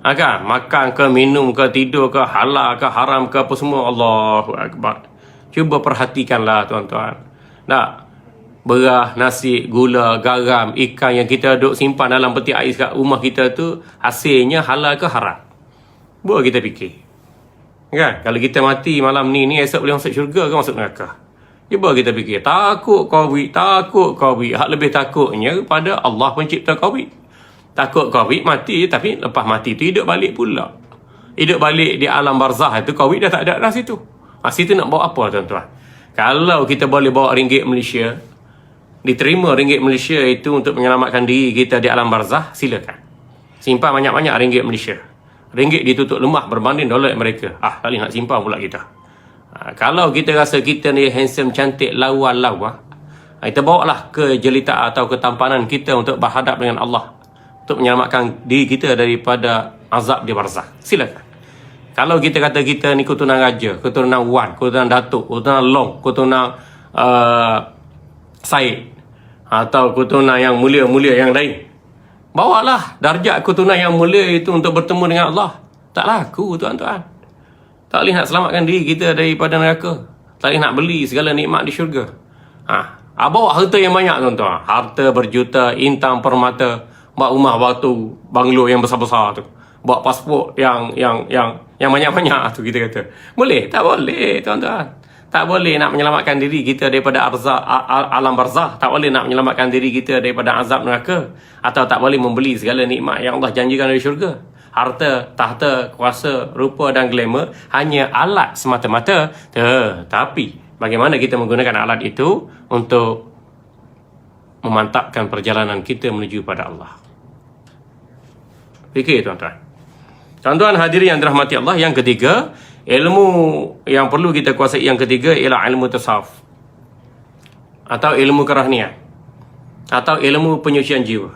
Speaker 1: Kan? Makan ke, minum ke, tidur ke, halal ke, haram ke, apa semua. Allahu Akbar. Cuba perhatikanlah, tuan-tuan. Beras, nasi, gula, garam, ikan yang kita duk simpan dalam peti ais kat rumah kita tu, hasilnya halal ke haram? Buat kita fikir. Kan? Kalau kita mati malam ni esok boleh masuk syurga ke masuk neraka? Cuba kita fikir. Takut COVID. Hak lebih takutnya pada Allah pencipta COVID. Takut COVID mati, tapi lepas mati tu hidup balik pula. Hidup balik di alam barzah tu, COVID dah tak ada dah situ. Situ nak bawa apa, tuan-tuan? Kalau kita boleh bawa ringgit Malaysia, diterima ringgit Malaysia itu untuk menyelamatkan diri kita di alam barzah, silakan. Simpan banyak-banyak ringgit Malaysia. Ringgit ditutup lemah berbanding dolar mereka. Tak boleh nak simpan pula kita. Kalau kita rasa kita ni handsome, cantik, lawa, kita bawalah ke jelita atau ketampanan kita untuk berhadap dengan Allah, untuk menyelamatkan diri kita daripada azab di barzakh. Silakan. Kalau kita kata kita ni keturunan raja, keturunan Wan, keturunan Datuk, keturunan Long, keturunan Said, atau keturunan yang mulia-mulia yang lain, bawalah darjat keturunan yang mulia itu untuk bertemu dengan Allah. Tak laku, tuan-tuan. Tak boleh nak selamatkan diri kita daripada neraka. Tak boleh nak beli segala nikmat di syurga. Bawa harta yang banyak, tuan-tuan. Harta berjuta, intan permata, bawa rumah batu, banglo yang besar-besar tu. Bawa pasport yang banyak-banyak tu, kita kata. Boleh? Tak boleh, tuan-tuan. Tak boleh nak menyelamatkan diri kita daripada alam barzah. Tak boleh nak menyelamatkan diri kita daripada azab neraka. Atau tak boleh membeli segala nikmat yang Allah janjikan dari syurga. Harta, tahta, kuasa, rupa dan glamour hanya alat semata-mata. Tapi bagaimana kita menggunakan alat itu untuk memantapkan perjalanan kita menuju pada Allah. Fikir, tuan-tuan. Tuan-tuan hadirin yang dirahmati Allah, yang ketiga, ilmu yang perlu kita kuasai yang ketiga ialah ilmu tasawuf, atau ilmu kerahnian, atau ilmu penyucian jiwa.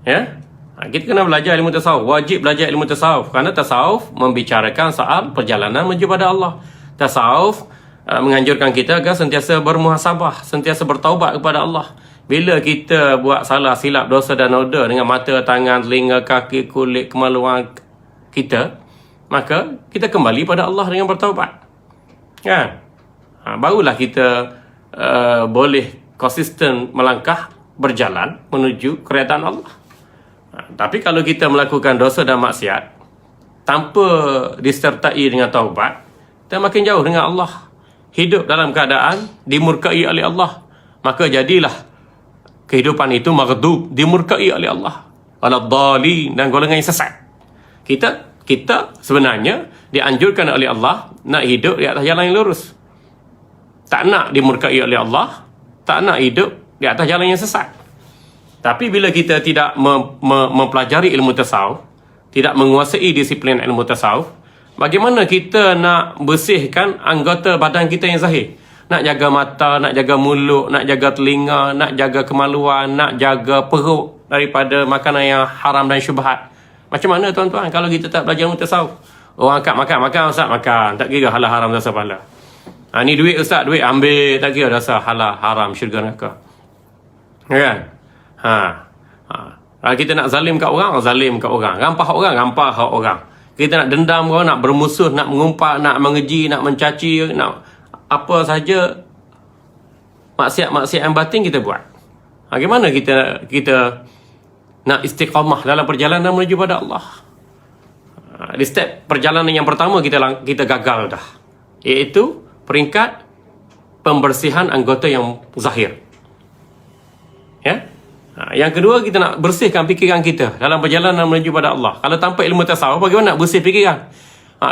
Speaker 1: Ya? Kita kena belajar ilmu tasawuf. Wajib belajar ilmu tasawuf, kerana tasawuf membicarakan soal perjalanan menuju pada Allah. Tasawuf menganjurkan kita agar sentiasa bermuhasabah, sentiasa bertaubat kepada Allah. Bila kita buat salah, silap, dosa dan noda dengan mata, tangan, telinga, kaki, kulit, kemaluan kita, maka kita kembali pada Allah dengan bertaubat. Kan? Barulah kita boleh konsisten melangkah, berjalan menuju kerajaan Allah. Tapi kalau kita melakukan dosa dan maksiat tanpa disertai dengan taubat, kita makin jauh dengan Allah, hidup dalam keadaan dimurkai oleh Allah. Maka jadilah kehidupan itu maghdub, dimurkai oleh Allah, waladhdallin, dan golongan yang sesat. Kita sebenarnya dianjurkan oleh Allah nak hidup di atas jalan yang lurus. Tak nak dimurkai oleh Allah, tak nak hidup di atas jalan yang sesat. Tapi bila kita tidak mempelajari ilmu tasawuf, tidak menguasai disiplin ilmu tasawuf, bagaimana kita nak bersihkan anggota badan kita yang zahir? Nak jaga mata, nak jaga mulut, nak jaga telinga, nak jaga kemaluan, nak jaga perut daripada makanan yang haram dan syubhat. Macam mana tuan-tuan kalau kita tak belajar ilmu tasawuf? Orang angkat makan, Ustaz makan, tak kira halal haram dasar pahala. Ni duit Ustaz, duit ambil, tak kira dasar halal haram syurga neraka. Kan? Kalau kita nak zalim kat orang, rampah kat orang. Kita nak dendam orang, nak bermusuh, nak mengumpat, nak mengeji, nak mencaci, nak apa saja maksiat-maksiat yang batin kita buat. Bagaimana kita nak istiqamah dalam perjalanan menuju pada Allah? Di step perjalanan yang pertama kita gagal dah, iaitu peringkat pembersihan anggota yang zahir. Ya. Yang kedua, kita nak bersihkan fikiran kita dalam perjalanan menuju pada Allah. Kalau tanpa ilmu tasawuf, bagaimana nak bersih fikiran?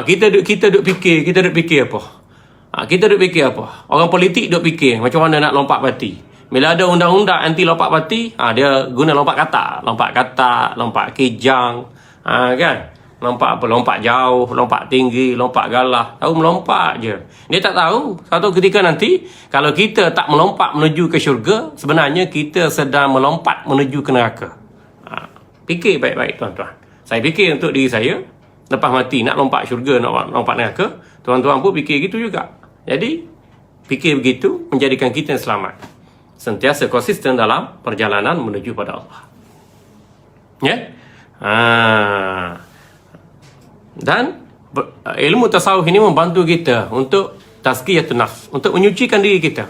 Speaker 1: Kita duk fikir apa? Kita duk fikir apa? Orang politik duk fikir macam mana nak lompat parti. Bila ada undang-undang anti lompat parti, dia guna lompat kata, lompat kijang, kan? Lompat apa? Lompat jauh, lompat tinggi, lompat galah. Tahu melompat je. Dia tak tahu. Satu ketika nanti, kalau kita tak melompat menuju ke syurga, sebenarnya kita sedang melompat menuju ke neraka. Fikir baik-baik tuan-tuan. Saya fikir untuk diri saya, lepas mati nak lompat syurga, nak lompat neraka, tuan-tuan pun fikir gitu juga. Jadi, fikir begitu menjadikan kita selamat. Sentiasa konsisten dalam perjalanan menuju pada Allah. Ya? Dan ilmu tasawuf ini membantu kita untuk tazkiyatun nafs, untuk menyucikan diri kita,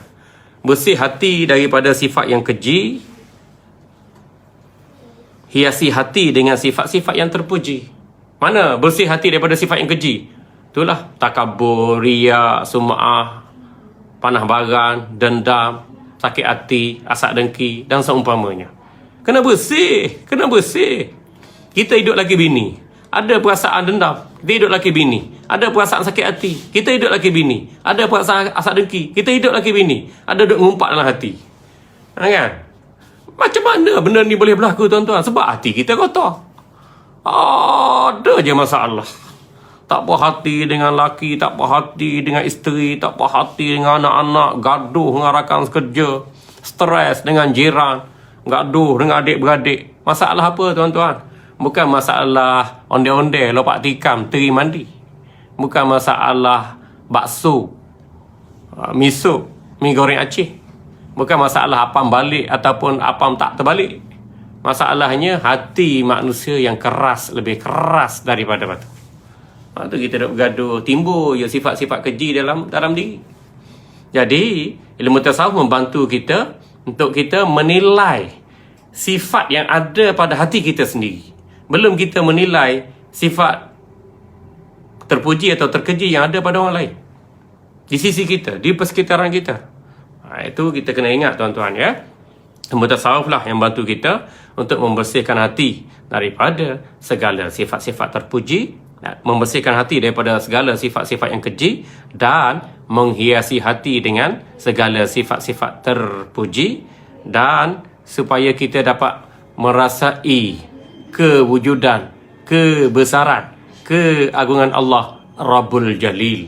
Speaker 1: bersih hati daripada sifat yang keji, hiasi hati dengan sifat-sifat yang terpuji. Mana bersih hati daripada sifat yang keji? Itulah takabur, riya, sum'ah, panah baran, dendam, sakit hati, asak dengki dan seumpamanya. Kena bersih. Kita hidup lagi bini, ada perasaan dendam, kita hidup lagi bini. Ada perasaan sakit hati, kita hidup lagi bini. Ada perasaan asak dengki, kita hidup lagi bini. Ada duk ngumpat dalam hati. Kan? Macam mana benda ni boleh berlaku tuan-tuan? Sebab hati kita kotor. Ada je masalah. Tak puas hati dengan laki, tak puas hati dengan isteri, tak puas hati dengan anak-anak, gaduh dengan rakan sekerja, stres dengan jiran, gaduh dengan adik-beradik. Masalah apa tuan-tuan? Bukan masalah onde-onde, lopak tikam, teri mandi. Bukan masalah bakso, miso, mi goreng Aceh. Bukan masalah apam balik ataupun apam tak terbalik. Masalahnya hati manusia yang keras, lebih keras daripada batu. Waktu kita duk bergaduh, timbul ya sifat-sifat keji dalam diri. Jadi, ilmu tasawuf membantu kita untuk kita menilai sifat yang ada pada hati kita sendiri. Belum kita menilai sifat terpuji atau terkeji yang ada pada orang lain. Di sisi kita, di persekitaran kita. Itu kita kena ingat tuan-tuan ya. Ilmu tasawuf lah yang bantu kita untuk membersihkan hati daripada segala sifat-sifat terpuji, membersihkan hati daripada segala sifat-sifat yang keji, dan menghiasi hati dengan segala sifat-sifat terpuji, dan supaya kita dapat merasai kewujudan, kebesaran, keagungan Allah Rabbul Jalil.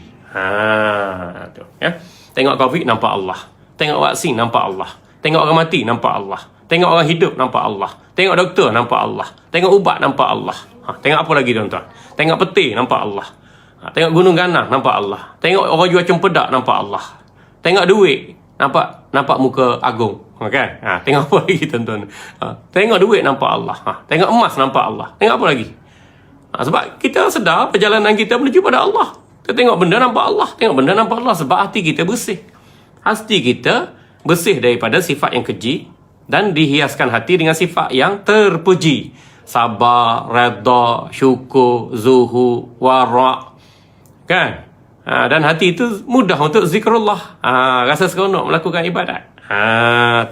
Speaker 1: Tu, ya. Tengok COVID nampak Allah, tengok vaksin nampak Allah, tengok orang mati nampak Allah, tengok orang hidup nampak Allah, tengok doktor nampak Allah, tengok ubat nampak Allah. Tengok apa lagi tuan-tuan? Tengok peti nampak Allah, tengok gunung ganang nampak Allah, tengok orang jual cempedak nampak Allah, tengok duit nampak muka agung, kan? Tengok apa lagi tuan-tuan? Tengok duit nampak Allah, tengok emas nampak Allah, tengok apa lagi? Sebab kita sedar perjalanan kita menuju pada Allah. Kita tengok benda nampak Allah, tengok benda nampak Allah, sebab hati kita bersih. Hati kita bersih daripada sifat yang keji dan dihiaskan hati dengan sifat yang terpuji. Sabar, redha, syukur, zuhud, wara'. Kan? Dan hati itu mudah untuk zikrullah. Rasa seronok melakukan ibadat.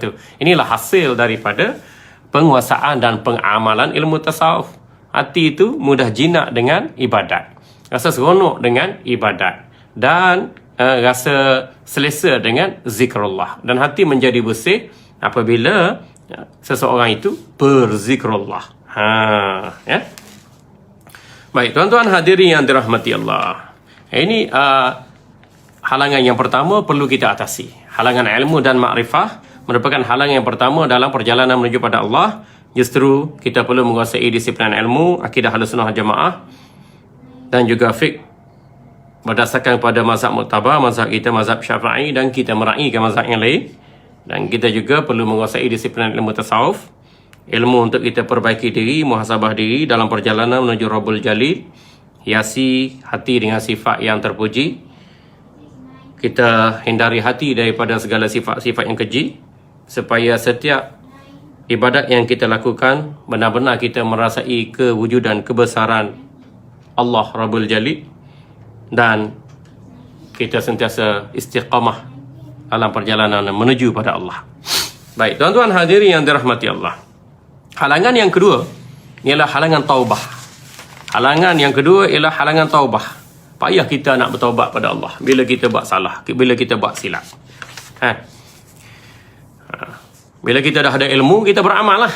Speaker 1: Tu. Inilah hasil daripada penguasaan dan pengamalan ilmu tasawuf. Hati itu mudah jinak dengan ibadat. Rasa seronok dengan ibadat. Dan rasa selesa dengan zikrullah. Dan hati menjadi bersih apabila seseorang itu berzikrullah. Ya. Baik, tuan-tuan hadirin yang dirahmati Allah. Ini halangan yang pertama perlu kita atasi. Halangan ilmu dan makrifah merupakan halangan yang pertama dalam perjalanan menuju pada Allah. Justru kita perlu menguasai disiplin ilmu, akidah Ahlussunnah Jamaah dan juga fiqh berdasarkan pada mazhab muktabar, mazhab kita mazhab Syafi'i, dan kita meraihkan mazhab yang lain. Dan kita juga perlu menguasai disiplin ilmu tasawuf, ilmu untuk kita perbaiki diri, muhasabah diri dalam perjalanan menuju Rabbul Jalil, hiasi hati dengan sifat yang terpuji. Kita hindari hati daripada segala sifat-sifat yang keji, supaya setiap ibadat yang kita lakukan benar-benar kita merasai kewujudan kebesaran Allah Rabbul Jalil, dan kita sentiasa istiqamah dalam perjalanan menuju pada Allah. Baik, tuan-tuan hadirin yang dirahmati Allah. Halangan yang kedua ialah halangan taubah. Halangan yang kedua ialah halangan taubah. Payah kita nak bertaubat pada Allah bila kita buat salah, bila kita buat silap. Bila kita dah ada ilmu, kita beramal lah.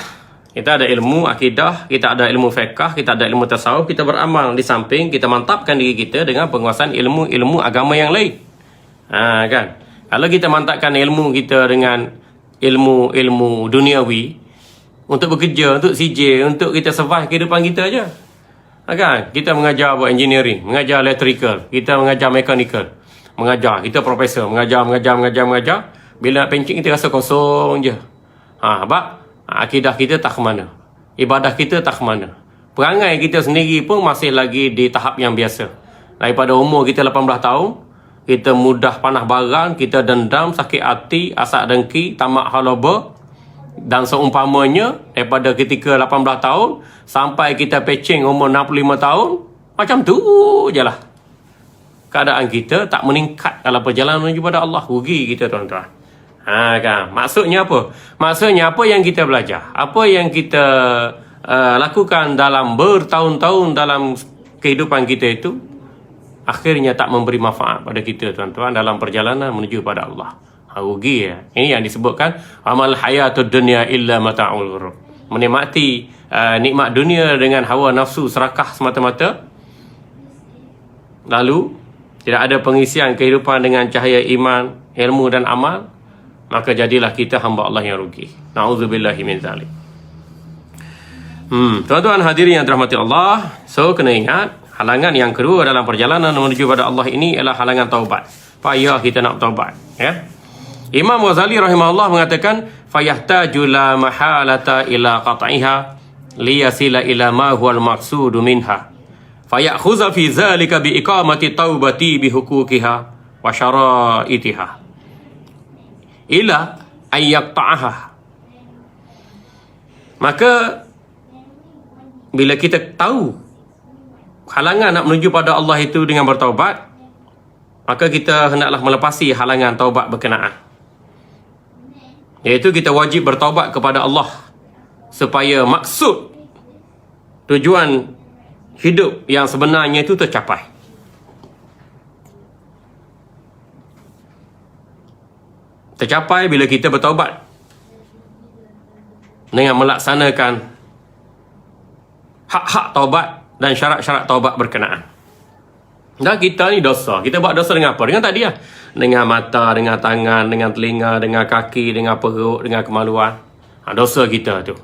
Speaker 1: Kita ada ilmu akidah, kita ada ilmu fiqh, kita ada ilmu tasawuf, kita beramal. Di samping kita mantapkan diri kita dengan penguasaan ilmu-ilmu agama yang lain. Kan? Kalau kita mantapkan ilmu kita dengan ilmu-ilmu duniawi, untuk bekerja, untuk CJ, untuk kita survive kehidupan kita aja. Kan? Kita mengajar buat engineering, mengajar electrical, kita mengajar mechanical, mengajar, kita profesor, mengajar. Bila pencing kita rasa kosong je. Sebab akidah kita tak ke mana, ibadah kita tak ke mana, perangai kita sendiri pun masih lagi di tahap yang biasa. Daripada umur kita 18 tahun, kita mudah panah barang, kita dendam, sakit hati, asak dengki, tamak halaba, dan seumpamanya. Daripada ketika 18 tahun sampai kita pecing umur 65 tahun, macam tu je lah keadaan kita, tak meningkat dalam perjalanan menuju pada Allah. Rugi kita, tuan-tuan. Kan? Maksudnya apa? Maksudnya apa yang kita belajar, apa yang kita lakukan dalam bertahun-tahun dalam kehidupan kita itu, akhirnya tak memberi manfaat pada kita, tuan-tuan, dalam perjalanan menuju pada Allah. Rugi ya. Ini yang disebutkan amal hayatud dunya illa mata'ul ghurur. Menikmati nikmat dunia dengan hawa nafsu serakah semata-mata, lalu tidak ada pengisian kehidupan dengan cahaya iman, ilmu dan amal, maka jadilah kita hamba Allah yang rugi. Na'udzubillahi min zalik. Tuan-tuan hadirin yang dirahmati Allah, so kena ingat, halangan yang kedua dalam perjalanan menuju pada Allah ini ialah halangan taubat. Payah kita nak taubat, ya. Imam Ghazali rahimahullah mengatakan, fayahtaju la mahalata ila qat'iha liyasila ila ma huwal maqsudu minha, fayakhuza fi zalika bi iqamati taubati bi huquqiha wa syara'itiha ila ayyaqta'aha. Maka bila kita tahu halangan nak menuju pada Allah itu dengan bertaubat, maka kita hendaklah melepasi halangan taubat berkenaan, iaitu kita wajib bertaubat kepada Allah supaya maksud tujuan hidup yang sebenarnya itu tercapai. Tercapai bila kita bertaubat dengan melaksanakan hak-hak taubat dan syarat-syarat taubat berkenaan. Dan kita ni dosa. Kita buat dosa dengan apa? Dengan tadi lah. Dengan mata, dengan tangan, dengan telinga, dengan kaki, dengan perut, dengan kemaluan. Dosa kita tu.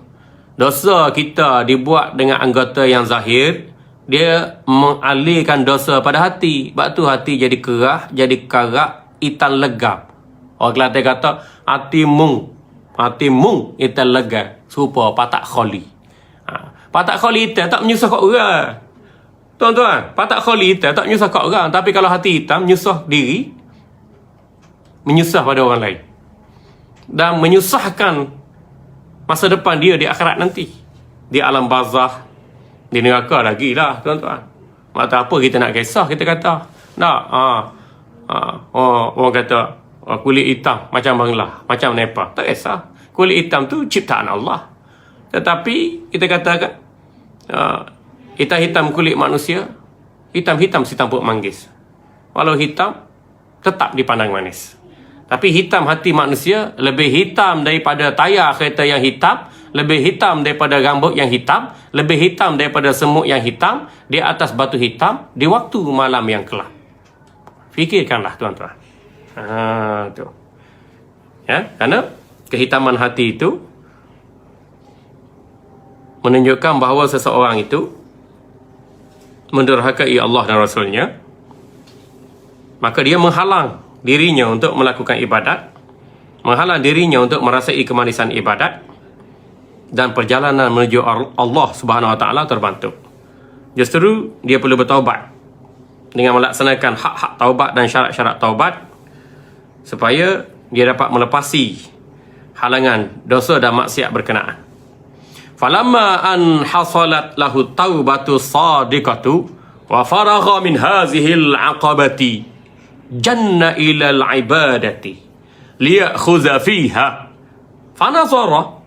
Speaker 1: Dosa kita dibuat dengan anggota yang zahir. Dia mengalihkan dosa pada hati. Sebab tu hati jadi kerah, jadi karak, itan legap. Orang Kelantan kata, hati mung itan legap. Serupa patak kholi. Patak kholi hitam tak menyusah kat orang. Tuan-tuan, patak kholi hitam tak menyusah kat orang. Tapi kalau hati hitam, menyusah diri, menyusah pada orang lain, dan menyusahkan masa depan dia di akhirat nanti, di alam barzah, di neraka lagi lah, tuan-tuan. Mata apa kita nak kisah, kita kata nak orang kata kulit hitam macam Bangla, macam Nepal. Tak kisah, kulit hitam tu ciptaan Allah. Tetapi kita katakan hitam-hitam kulit manusia, hitam-hitam si tampuk manggis. Walau hitam, tetap dipandang manis. Tapi hitam hati manusia lebih hitam daripada tayar kereta yang hitam, lebih hitam daripada rambut yang hitam, lebih hitam daripada semut yang hitam di atas batu hitam di waktu malam yang kelam. Fikirkanlah tuan-tuan. Tu. Ya, kerana kehitaman hati itu menunjukkan bahawa seseorang itu mendurhakai Allah dan Rasulnya, maka dia menghalang dirinya untuk melakukan ibadat, menghalang dirinya untuk merasai kemanisan ibadat, dan perjalanan menuju Allah Subhanahu Wa Taala terbantu. Justru dia perlu bertaubat dengan melaksanakan hak-hak taubat dan syarat-syarat taubat supaya dia dapat melepasi halangan dosa dan maksiat berkenaan. Falamma an hasalat lahu taubatu sadiqatu wa faragha min hazihil aqabati janna ilal ibadati liyakhuza fiha fanazara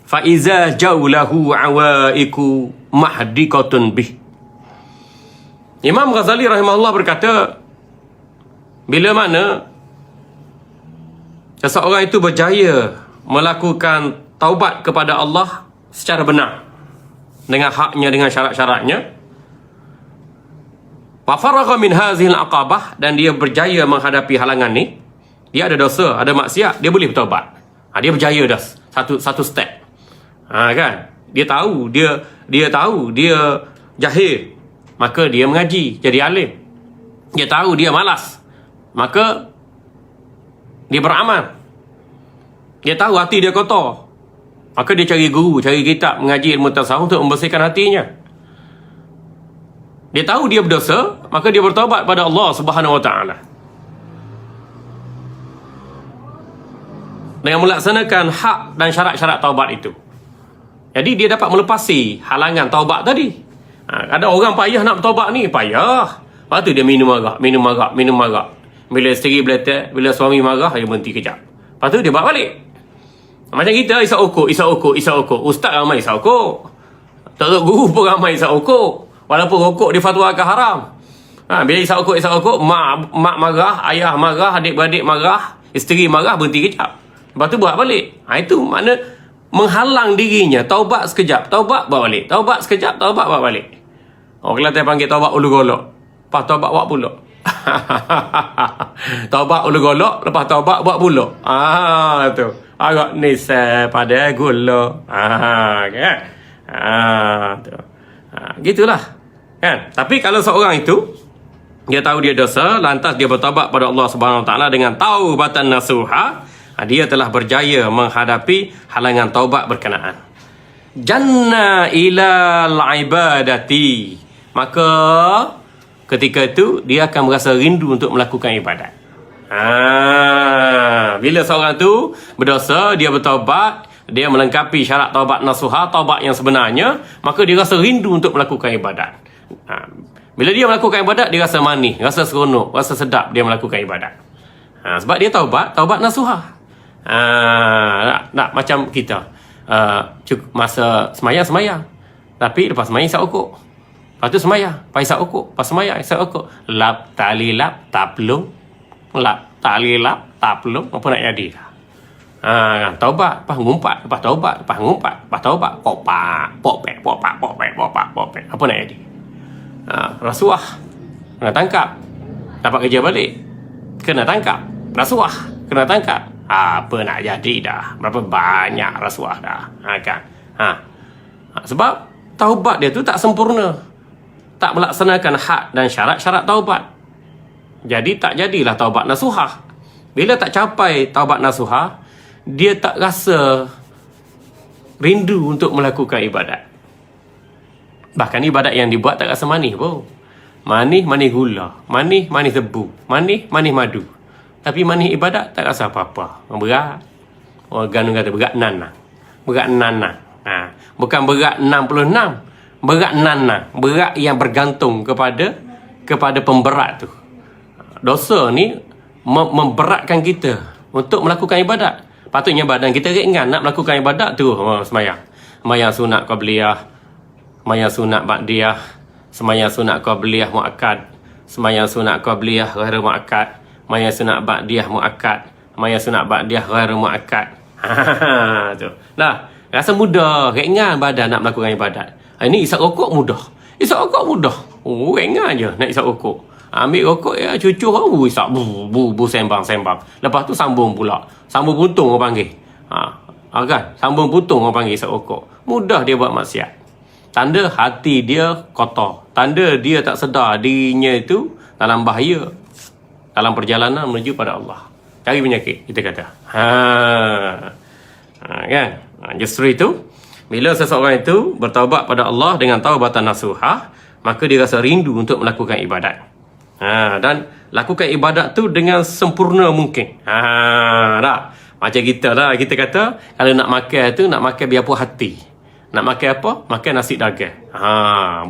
Speaker 1: fa iza jawlahu awaiku mahdikatun bih. Imam Ghazali rahimahullah berkata, bila mana seseorang itu berjaya melakukan taubat kepada Allah secara benar, dengan haknya, dengan syarat-syaratnya, wa faragha min hazihil aqabah, dan dia berjaya menghadapi halangan ni, dia ada dosa, ada maksiat, dia boleh bertaubat. Dia berjaya dah satu step. Kan? Dia tahu dia jahil, maka dia mengaji, jadi alim. Dia tahu dia malas, maka dia beramal. Dia tahu hati dia kotor, maka dia cari guru, cari kitab, mengaji ilmu tasawuf untuk membersihkan hatinya. Dia tahu dia berdosa, maka dia bertaubat pada Allah Subhanahu Wa Taala dengan melaksanakan hak dan syarat-syarat taubat itu. Jadi dia dapat melepasi halangan taubat tadi. Ada orang payah nak bertaubat ni, payah. Lepas tu dia minum arak. Bila isteri beletak, bila suami marah, dia berhenti kejap. Lepas tu dia buat balik. Macam kita isap okok. Ustaz ramai isap okok. Tok guru pun ramai isap okok. Walaupun rokok difatwakan haram. Bila isap okok, mak marah, ayah marah, adik-beradik marah, isteri marah, berhenti kejap. Lepas tu buat balik. Itu makna menghalang dirinya. Taubat sekejap, taubat buat balik. Taubat sekejap, taubat buat balik. Orang Kelantan panggil taubat ulu golok. Lepas taubat buat pulak. Taubat ulu golok, lepas taubat buat pulak. Tu. Agak nisai pada gula. Kan? Tu. Gitulah. Kan? Tapi kalau seorang itu dia tahu dia dosa, lantas dia bertaubat pada Allah Subhanahu Wa Taala dengan taubatan nasuha, dia telah berjaya menghadapi halangan taubat berkenaan. Janna ilal ibadati, maka ketika itu dia akan merasa rindu untuk melakukan ibadat. Bila seorang tu berdosa, dia bertaubat, dia melengkapi syarat taubat nasuha, taubat yang sebenarnya, maka dia rasa rindu untuk melakukan ibadat. Bila dia melakukan ibadat, dia rasa manis, rasa seronok, rasa sedap dia melakukan ibadat. Sebab dia taubat nasuha. Nak macam kita, masa semayang, tapi lepas semayang isap okok, lepas tu semayang, lepas isap okok, lepas semayang isap okok, lap tali lap taplung, lap tali lap taplung, apa nak jadi? Taubat, lepas ngumpat, lepas taubat, lepas ngumpat, lepas taubat, popak, apa nak jadi? Rasuah, kena tangkap, dapat kerja balik, kena tangkap, rasuah, kena tangkap. Apa nak jadi dah, berapa banyak rasuah dah, kan? Sebab taubat dia tu tak sempurna, tak melaksanakan hak dan syarat-syarat taubat. Jadi tak jadilah taubat nasuhah. Bila tak capai taubat nasuhah, dia tak rasa rindu untuk melakukan ibadat. Bahkan ibadat yang dibuat tak rasa manis pun. Manis gula, manis tebu, manis madu. Tapi manis ibadat tak rasa apa-apa. Berat. Orang Ganu kata berat nanang. Bukan berat 66. Berat nanang. Berat yang bergantung kepada pemberat tu. Dosa ni memberatkan kita untuk melakukan ibadat. Patutnya badan kita ringan nak melakukan ibadat tu. Semayang sunat qabliyah, semayang sunat ba'diyah, semayang sunat qabliyah muakkad, semayang sunat qabliyah ghairu muakkad, semayang sunat ba'diyah muakkad, maya sunat ba'diyah ghairu muakkad. Tu. Nah, rasa mudah, ringan badan nak melakukan ibadat. Ini isap rokok mudah. Isap rokok mudah. Oh, ringan je nak isap rokok. Ambil rokok ya, cucur isap bu sembang. Lepas tu sambung pula. Sambung puntung orang panggil. Kan? Sambung puntung orang panggil isap rokok. Mudah dia buat maksiat. Tanda hati dia kotor. Tanda dia tak sedar dirinya itu dalam bahaya. Dalam perjalanan menuju pada Allah. Cari penyakit, kita kata. Kan? Justru itu, bila seseorang itu bertaubat pada Allah dengan taubatan nasuhah, maka dia rasa rindu untuk melakukan ibadat. Dan lakukan ibadat tu dengan sempurna mungkin. Dah. Macam kita lah, kita kata kalau nak makan tu, nak makan biar puas hati. Nak makan apa? Makan nasi dagang.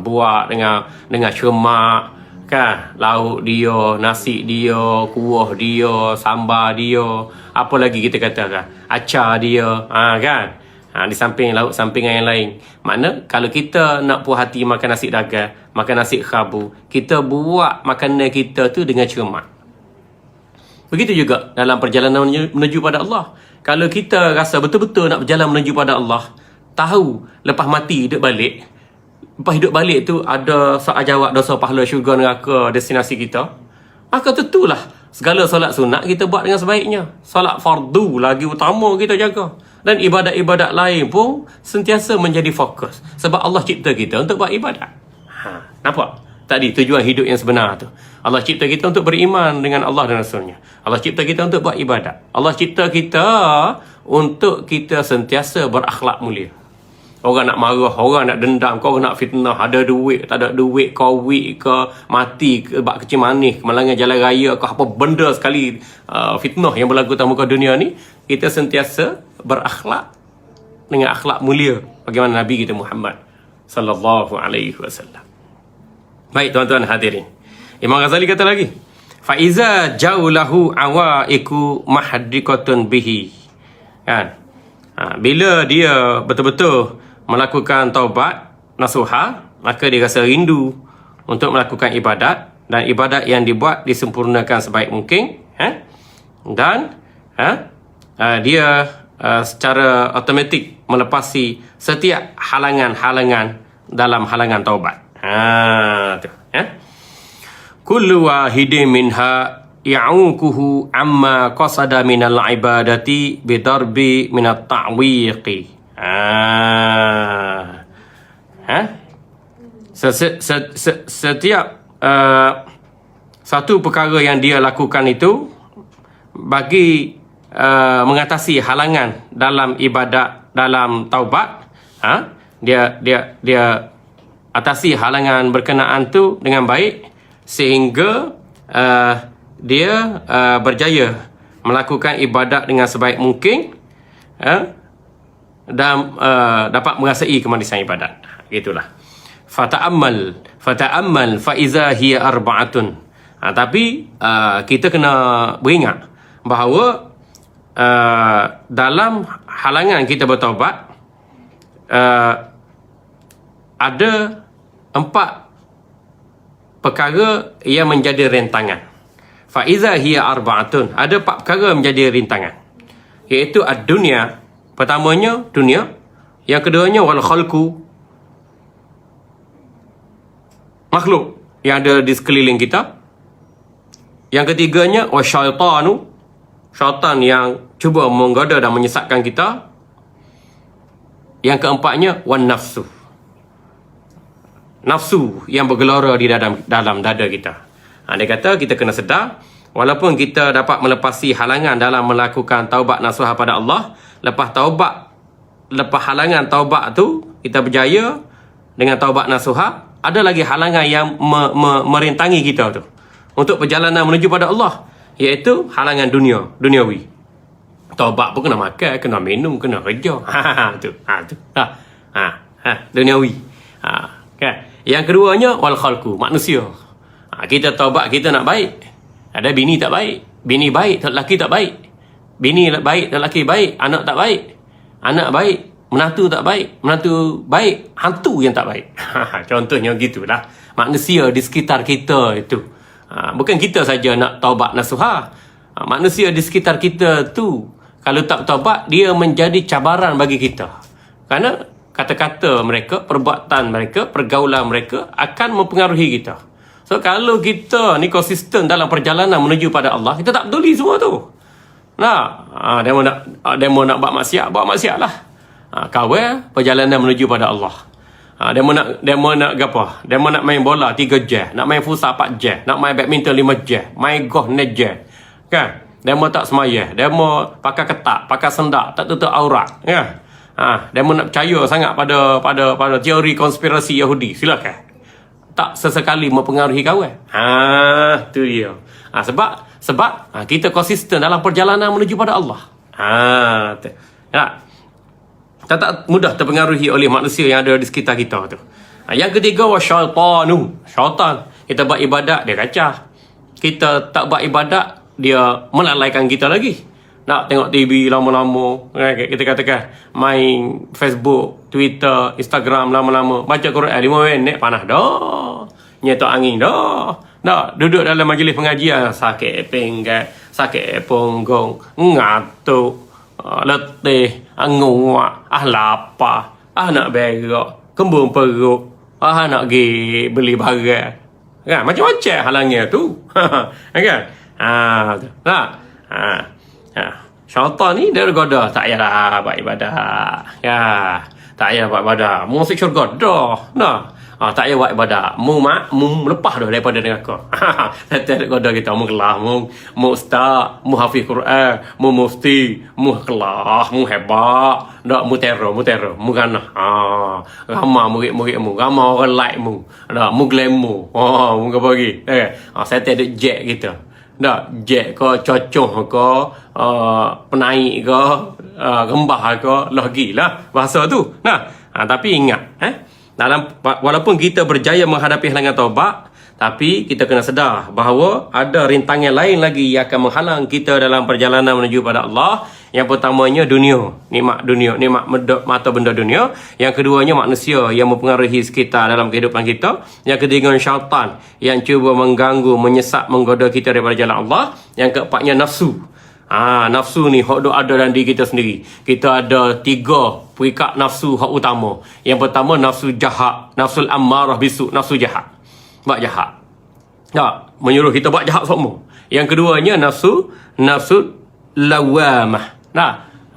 Speaker 1: Buat dengan semak, kan, lauk dia, nasi dia, kuah dia, sambal dia, apa lagi kita katakan, acar dia, kan, di samping lauk sampingan yang lain. Makna kalau kita nak puas hati makan nasi dagang, makan nasi khabu, kita buat makanan kita tu dengan cermat. Begitu juga dalam perjalanan menuju pada Allah. Kalau kita rasa betul-betul nak berjalan menuju pada Allah, tahu lepas mati hidup balik, lepas hidup balik tu ada soal jawab dosa pahala syurga neraka destinasi kita, maka tentulah segala solat sunat kita buat dengan sebaiknya. Solat fardu lagi utama kita jaga. Dan ibadat-ibadat lain pun sentiasa menjadi fokus. Sebab Allah cipta kita untuk buat ibadat. Nampak? Tadi tujuan hidup yang sebenar tu. Allah cipta kita untuk beriman dengan Allah dan Rasulnya. Allah cipta kita untuk buat ibadat. Allah cipta kita untuk kita sentiasa berakhlak mulia. Orang nak marah, orang nak dendam, kau nak fitnah, ada duit, tak ada duit, covid ke, mati ke, bak kecil manis, kemalangan jalan raya ke, apa benda sekali fitnah yang berlaku dalam muka dunia ni, kita sentiasa berakhlak dengan akhlak mulia bagaimana Nabi kita Muhammad sallallahu alaihi wasallam. Baik tuan-tuan hadirin. Imam Ghazali kata lagi, fa iza jaulahu awaiku mahdikatun bihi. Kan? Bila dia betul-betul melakukan taubat nasuha, maka dia rasa rindu untuk melakukan ibadat, dan ibadat yang dibuat disempurnakan sebaik mungkin, dan dia secara automatik melepasi setiap halangan-halangan dalam halangan taubat. Tu, kullu wahidin minha ya'ukuhu amma qasada minal ibadati bidarbi minat ta'wiqi. Setiap satu perkara yang dia lakukan itu bagi mengatasi halangan dalam ibadat, dalam taubat, dia atasi halangan berkenaan tu dengan baik sehingga dia berjaya melakukan ibadat dengan sebaik mungkin, dan dapat merasai kemanisan ibadat. Gitulah. Fata'ammal fa iza hiya arba'atun. Tapi kita kena beringat bahawa dalam halangan kita bertaubat ada 4 perkara yang menjadi rintangan. Fa iza hiya arba'atun. Ada 4 perkara menjadi rintangan, iaitu ad-dunya. Pertamanya dunia, yang keduanya wal khalqu, makhluk yang ada di sekeliling kita, yang ketiganya wasyaitanu, syaitan yang cuba menggoda dan menyesatkan kita, yang keempatnya wan nafsu, nafsu yang bergelora di dalam dada kita. Dia kata kita kena sedar, walaupun kita dapat melepasi halangan dalam melakukan taubat nasuha pada Allah, lepas halangan taubat tu kita berjaya dengan taubat nasuha, ada lagi halangan yang merintangi kita tu untuk perjalanan menuju pada Allah, iaitu halangan duniawi. Taubat pun kena makan, kena minum, kena kerja. Duniawi. Kan? Yang keduanya wal khalqu, manusia. Kita taubat, kita nak baik. Ada bini tak baik, bini baik, lelaki tak baik. Bini baik, lelaki baik, anak tak baik. Anak baik, menantu tak baik. Menantu baik, hantu yang tak baik. Contohnya gitulah. Manusia di sekitar kita itu. Bukan kita saja nak taubat nasuha. Manusia di sekitar kita tu, kalau tak bertaubat, dia menjadi cabaran bagi kita. Kerana kata-kata mereka, perbuatan mereka, pergaulan mereka akan mempengaruhi kita. So, kalau kita ni konsisten dalam perjalanan menuju pada Allah, kita tak peduli semua tu. Demo nak buat maksiat lah. Kawal perjalanan menuju pada Allah. Demo nak apa? Demo nak main bola 3 jam, nak main futsal 4 jam, nak main badminton 5 jam, main golf 6 jam. Kan? Demo tak semayah, demo pakai ketak, pakai sendak, tak tutup aurat, kan? Demo nak percaya sangat pada teori konspirasi Yahudi, silakan. Tak sesekali mempengaruhi kawan. Tu dia. Sebab kita konsisten dalam perjalanan menuju pada Allah. Tak mudah terpengaruhi oleh manusia yang ada di sekitar kita tu. Yang ketiga, syaitanu. Syaitan. Kita buat ibadat, dia kacau. Kita tak buat ibadat, dia melalaikan kita lagi. Nak tengok TV lama-lama, kita katakan main Facebook, Twitter, Instagram lama-lama, baca Quran 5 minit panas dah, nyetok angin dah. Duduk dalam majlis pengajian sakit pinggang, sakit punggung, ngantuk, letih, nguak, lapar, nak berak, kembung perut, nak pergi beli barang, kan? Macam-macam halangnya tu. Kan? Syaitan ni dia goda, tak payahlah buat ibadah. Tak payah buat ibadah. Mu masuk syurga dah. Tak payah buat ibadah. Mu lepas dah daripada neraka. Tak goda kita, mu kelah, mu ustaz, mu hafiz Quran, mu mufti, mu kelah, mu hebat. Dak mu teror, mu ganah. Ramah murid-murid mu, ramah orang like mu. Dak mu glamour. Mu apa lagi? Saya tak ada jack kita. Tak, jet ke, cocoh ke, penaik ke, rembah ke, lagi lah bahasa tu. Tapi ingat, walaupun kita berjaya menghadapi halangan taubat, tapi kita kena sedar bahawa ada rintangan lain lagi yang akan menghalang kita dalam perjalanan menuju pada Allah. Yang pertamanya dunia, nikmat mata benda dunia. Yang keduanya manusia yang mempengaruhi sekitar dalam kehidupan kita. Yang ketiga syaitan yang cuba mengganggu, menyesat, menggoda kita daripada jalan Allah. Yang keempatnya nafsu. Nafsu ni hak ada dalam diri kita sendiri. Kita ada 3 perikat nafsu hak utama. Yang pertama nafsu jahat, nafsul ammarah bisu, nafsu jahat. Buat jahat. Menyuruh kita buat jahat semua. Yang keduanya nafsu lawamah.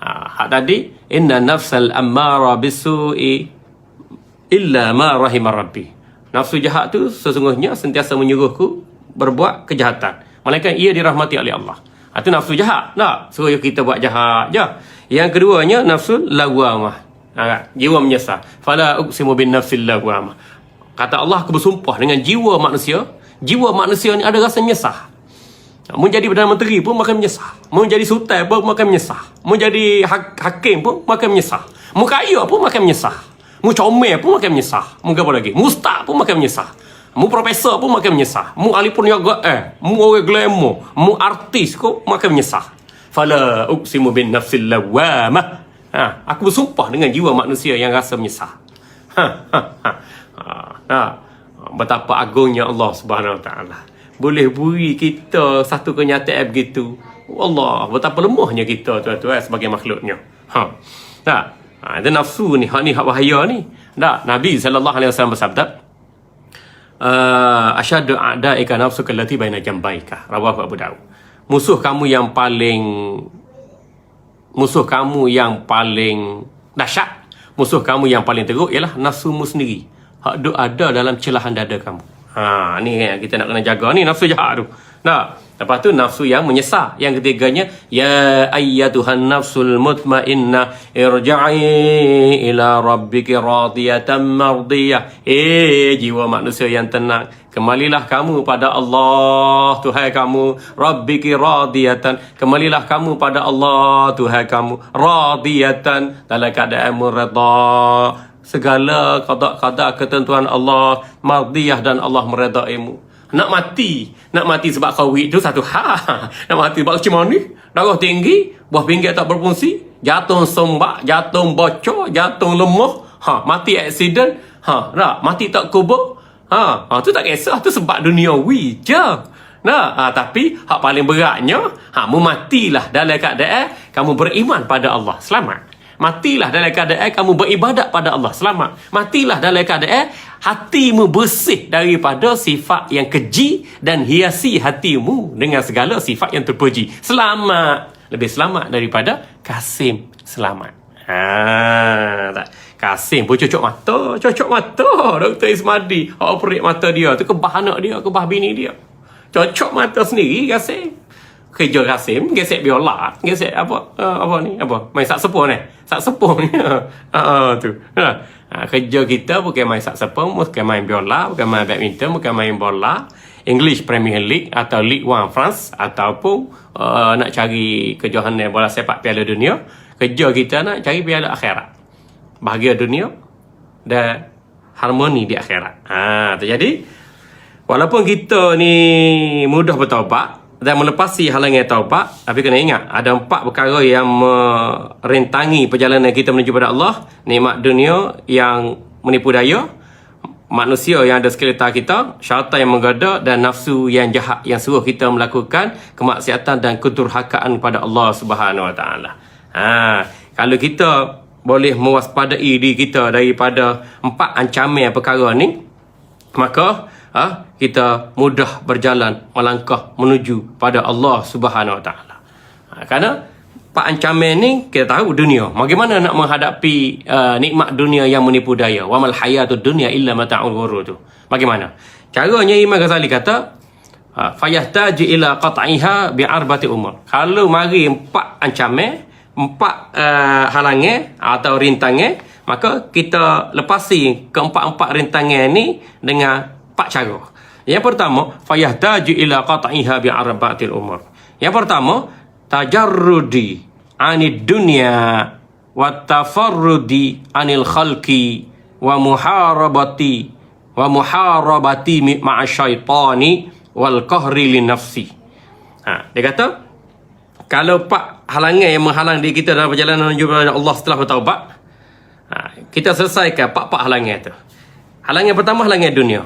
Speaker 1: Hak tadi, inna nafsal ammara bisu'i illa ma rahimar rabbi. Nafsu jahat tu sesungguhnya sentiasa menyuruhku berbuat kejahatan, melainkan ia dirahmati oleh Allah. Itu nafsu jahat. Suruh kita buat jahat je. Yang keduanya nafsu lawamah. Jiwa menyesal. Fala uqsimu bin nafsil lawamah. Kata Allah, aku bersumpah dengan jiwa manusia. Jiwa manusia ni ada rasa menyesal. Mu jadi Perdana Menteri pun makan menyesal. Mu jadi sultan pun makan menyesal. Mu jadi hakim pun makan menyesal. Mu kaya pun makan menyesal. Mu comel pun makan menyesal. Mu apa lagi? Mu ustaz pun makan menyesal. Mu profesor pun makan menyesal. Mu ahli perniagaan, mu orang glamour, mu artis pun makan menyesal. Fala uqsimu bin nafsil lawamah. Aku bersumpah dengan jiwa manusia yang rasa menyesal. Betapa agungnya Allah Subhanahu Wa Taala. Boleh beri kita satu kenyataan begitu. Allah, betapa lemahnya kita tuan-tuan sebagai makhluknya. Ada nafsu ni, hak bahaya ni. Nabi SAW bersabda, asyaddu a'daika nafsuka allati baina jambaika. Rawahu Abu Daud. Musuh kamu yang paling dahsyat, musuh kamu yang paling teruk ialah nafsumu sendiri. Hak ada dalam celahan dada kamu. Ni kita nak kena jaga ni nafsu jahat tu. Lepas tu nafsu yang menyesal. Yang ketiganya, ya ayyatuhan nafsul mutmainnah irja'i ila rabbiki radiyatan mardiyah. Jiwa manusia yang tenang, kembalilah kamu pada Allah Tuhan kamu. Rabbiki radiyatan, kembalilah kamu pada Allah Tuhan kamu. Radiyatan, dalam keadaan redha segala qada ketentuan Allah, mardiyah, dan Allah meredaimu. Nak mati sebab kawit tu satu hal. Nak mati sebab macam mana? Darah tinggi, buah pinggir tak berfungsi, jatuh sombak, jatuh bocor, jatuh lemah, mati aksiden, mati tak kubur. Tu tak kisah, tu sebab duniawi je. Tapi hak paling beratnya, mu matilah dalam keadaan kamu beriman pada Allah, selamat. Matilah dalam keadaan kamu beribadat pada Allah, selamat. Matilah dalam keadaan hatimu bersih daripada sifat yang keji dan hiasi hatimu dengan segala sifat yang terpuji. Selamat. Lebih selamat daripada Kasim selamat. Tak. Kasim pun cocok mata. Dr. Ismadi operate mata dia tu, kebah anak dia, kebah bini dia. Cocok mata sendiri Kasim. Kerja Kasim gesek biola, gesek main saksepon saksepon tu. Kerja kita bukan main saksepon, bukan main biola, bukan main badminton, bukan main bola, English Premier League atau League One France, ataupun nak cari kejohanan bola sepak Piala Dunia. Kerja kita nak cari piala akhirat, bahagia dunia dan harmoni di akhirat. Jadi walaupun kita ni mudah bertaubat dan melepasi halangan taubat, tapi kena ingat ada 4 perkara yang merintangi perjalanan kita menuju pada Allah. Nikmat dunia yang menipu daya, manusia yang ada sekeliling kita, syaitan yang menggoda, dan nafsu yang jahat yang suruh kita melakukan kemaksiatan dan kedurhakaan pada Allah Subhanahu Wa Taala. Kalau kita boleh mewaspadai diri kita daripada 4 ancaman perkara ni, maka kita mudah berjalan melangkah menuju pada Allah Subhanahu Wa Taala. Kerana 4 ancaman ni kita tahu dunia. Bagaimana nak menghadapi nikmat dunia yang menipu daya? Wa mal hayatud dunya illa mata'ul ghurur tu. Bagaimana? Caranya Imam Ghazali kata fayahtaju ila qat'iha bi arba'ati umur. Kalau mari 4 ancaman, 4 halangan atau rintangan, maka kita lepasi keempat-empat rintangan ni dengan 4 cara. Yang pertama, fayahtaju ila qat'iha bi arba'atil umur. Yang pertama, tajarrudi anid dunya wa tafarrudi anil khalqi wa muharabati ma'asyaitani wal qahri li nafsi. Dia kata kalau 4 halangan yang menghalang diri kita dalam perjalanan menuju kepada Allah setelah bertaubat, kita selesaikan 4 halangan tu. Halangan pertama, halangan dunia.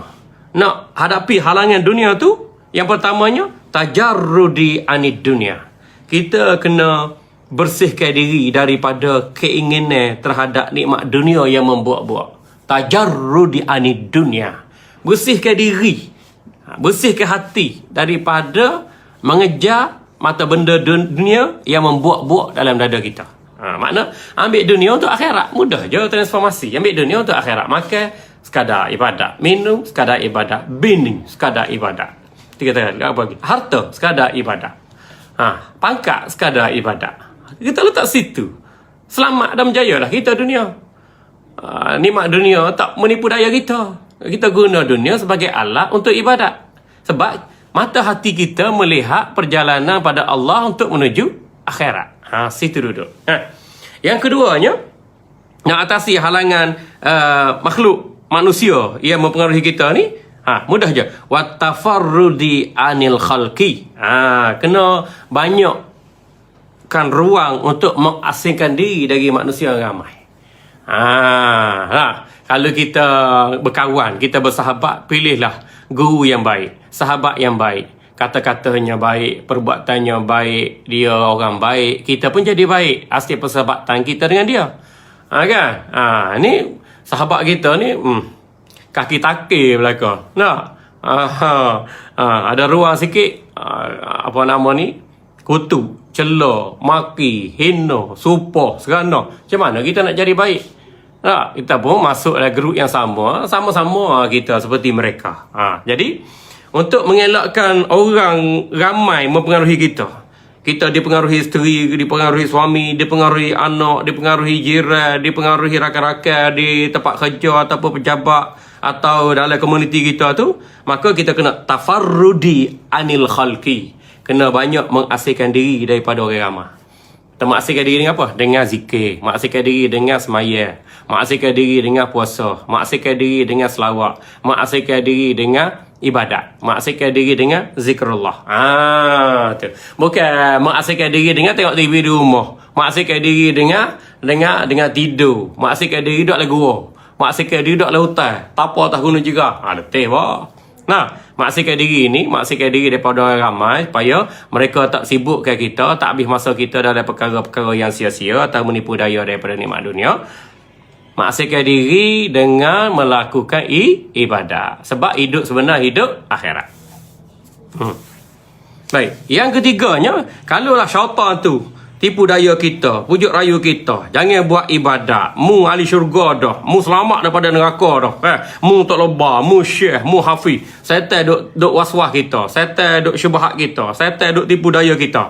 Speaker 1: Nak hadapi halangan dunia tu, yang pertamanya tajarrudi anid dunia. Kita kena bersihkan diri daripada keinginan terhadap nikmat dunia yang membuat-buat. Tajarrudi anid dunia. Bersihkan diri, bersihkan hati daripada mengejar mata benda dunia yang membuat-buat dalam dada kita. Makna ambil dunia untuk akhirat, mudah je transformasi. Ambil dunia untuk akhirat, makan sekadar ibadat, minum sekadar ibadat, bini sekadar ibadat. Kita kata apa lagi? Harta sekadar ibadat. Pangkat sekadar ibadat. Kita letak situ. Selamat dan berjaya lah kita dunia. Nikmat dunia tak menipu daya kita. Kita guna dunia sebagai alat untuk ibadat. Sebab mata hati kita melihat perjalanan pada Allah untuk menuju akhirat. Situ duduk. Yang keduanya, nak atasi halangan makhluk manusia yang mempengaruhi kita ni, mudah je. Wattafarrudi anil khalqi. Kena banyakkan ruang untuk mengasingkan diri dari manusia ramai. Kalau kita berkawan, kita bersahabat, pilihlah guru yang baik, sahabat yang baik, kata-katanya baik, perbuatannya baik, dia orang baik, kita pun jadi baik. Asli persahabatan kita dengan dia. Kan? Ni sahabat kita ni kaki takir belaka. Ada ruang sikit, kutu, celah, maki, hina, supoh, serana. Macam mana kita nak jadi baik? Kita pun masuk dalam grup yang sama-sama kita seperti mereka. Jadi untuk mengelakkan orang ramai mempengaruhi kita, kita dipengaruhi isteri, dipengaruhi suami, dipengaruhi anak, dipengaruhi jiran, dipengaruhi rakan-rakan di tempat kerja ataupun pejabat atau dalam komuniti kita tu, maka kita kena tafarrudi anil khalqi. Kena banyak mengasihkan diri daripada orang ramai. Kita mengasihkan diri dengan apa? Dengan zikir, mengasihkan diri dengan semaya, mengasihkan diri dengan puasa, mengasihkan diri dengan selawat, mengasihkan diri dengan ibadat, mengasihkan diri dengan zikrullah. Tu. Bukan mengasihkan diri dengan tengok TV di rumah, mengasihkan diri dengan tidur, mengasihkan diri duduk dalam gua, mengasihkan diri duduk dalam hutan, tapa atas gunung juga. Letih bah. maksikan diri daripada orang ramai supaya mereka tak sibukkan kita, tak habis masa kita dalam perkara-perkara yang sia-sia atau menipu daya daripada nikmat dunia. Maksikan diri dengan melakukan ibadah. Sebab hidup sebenar hidup akhirat. Baik, yang ketiganya, kalaulah syaitan tu tipu daya kita, pujuk rayu kita, jangan buat ibadat, mu ahli syurga dah, mu selamat daripada neraka dah, mu tak lebar, mu syekh, mu hafiz, syaitan duk waswas kita, syaitan duk syubhat kita, syaitan duk tipu daya kita.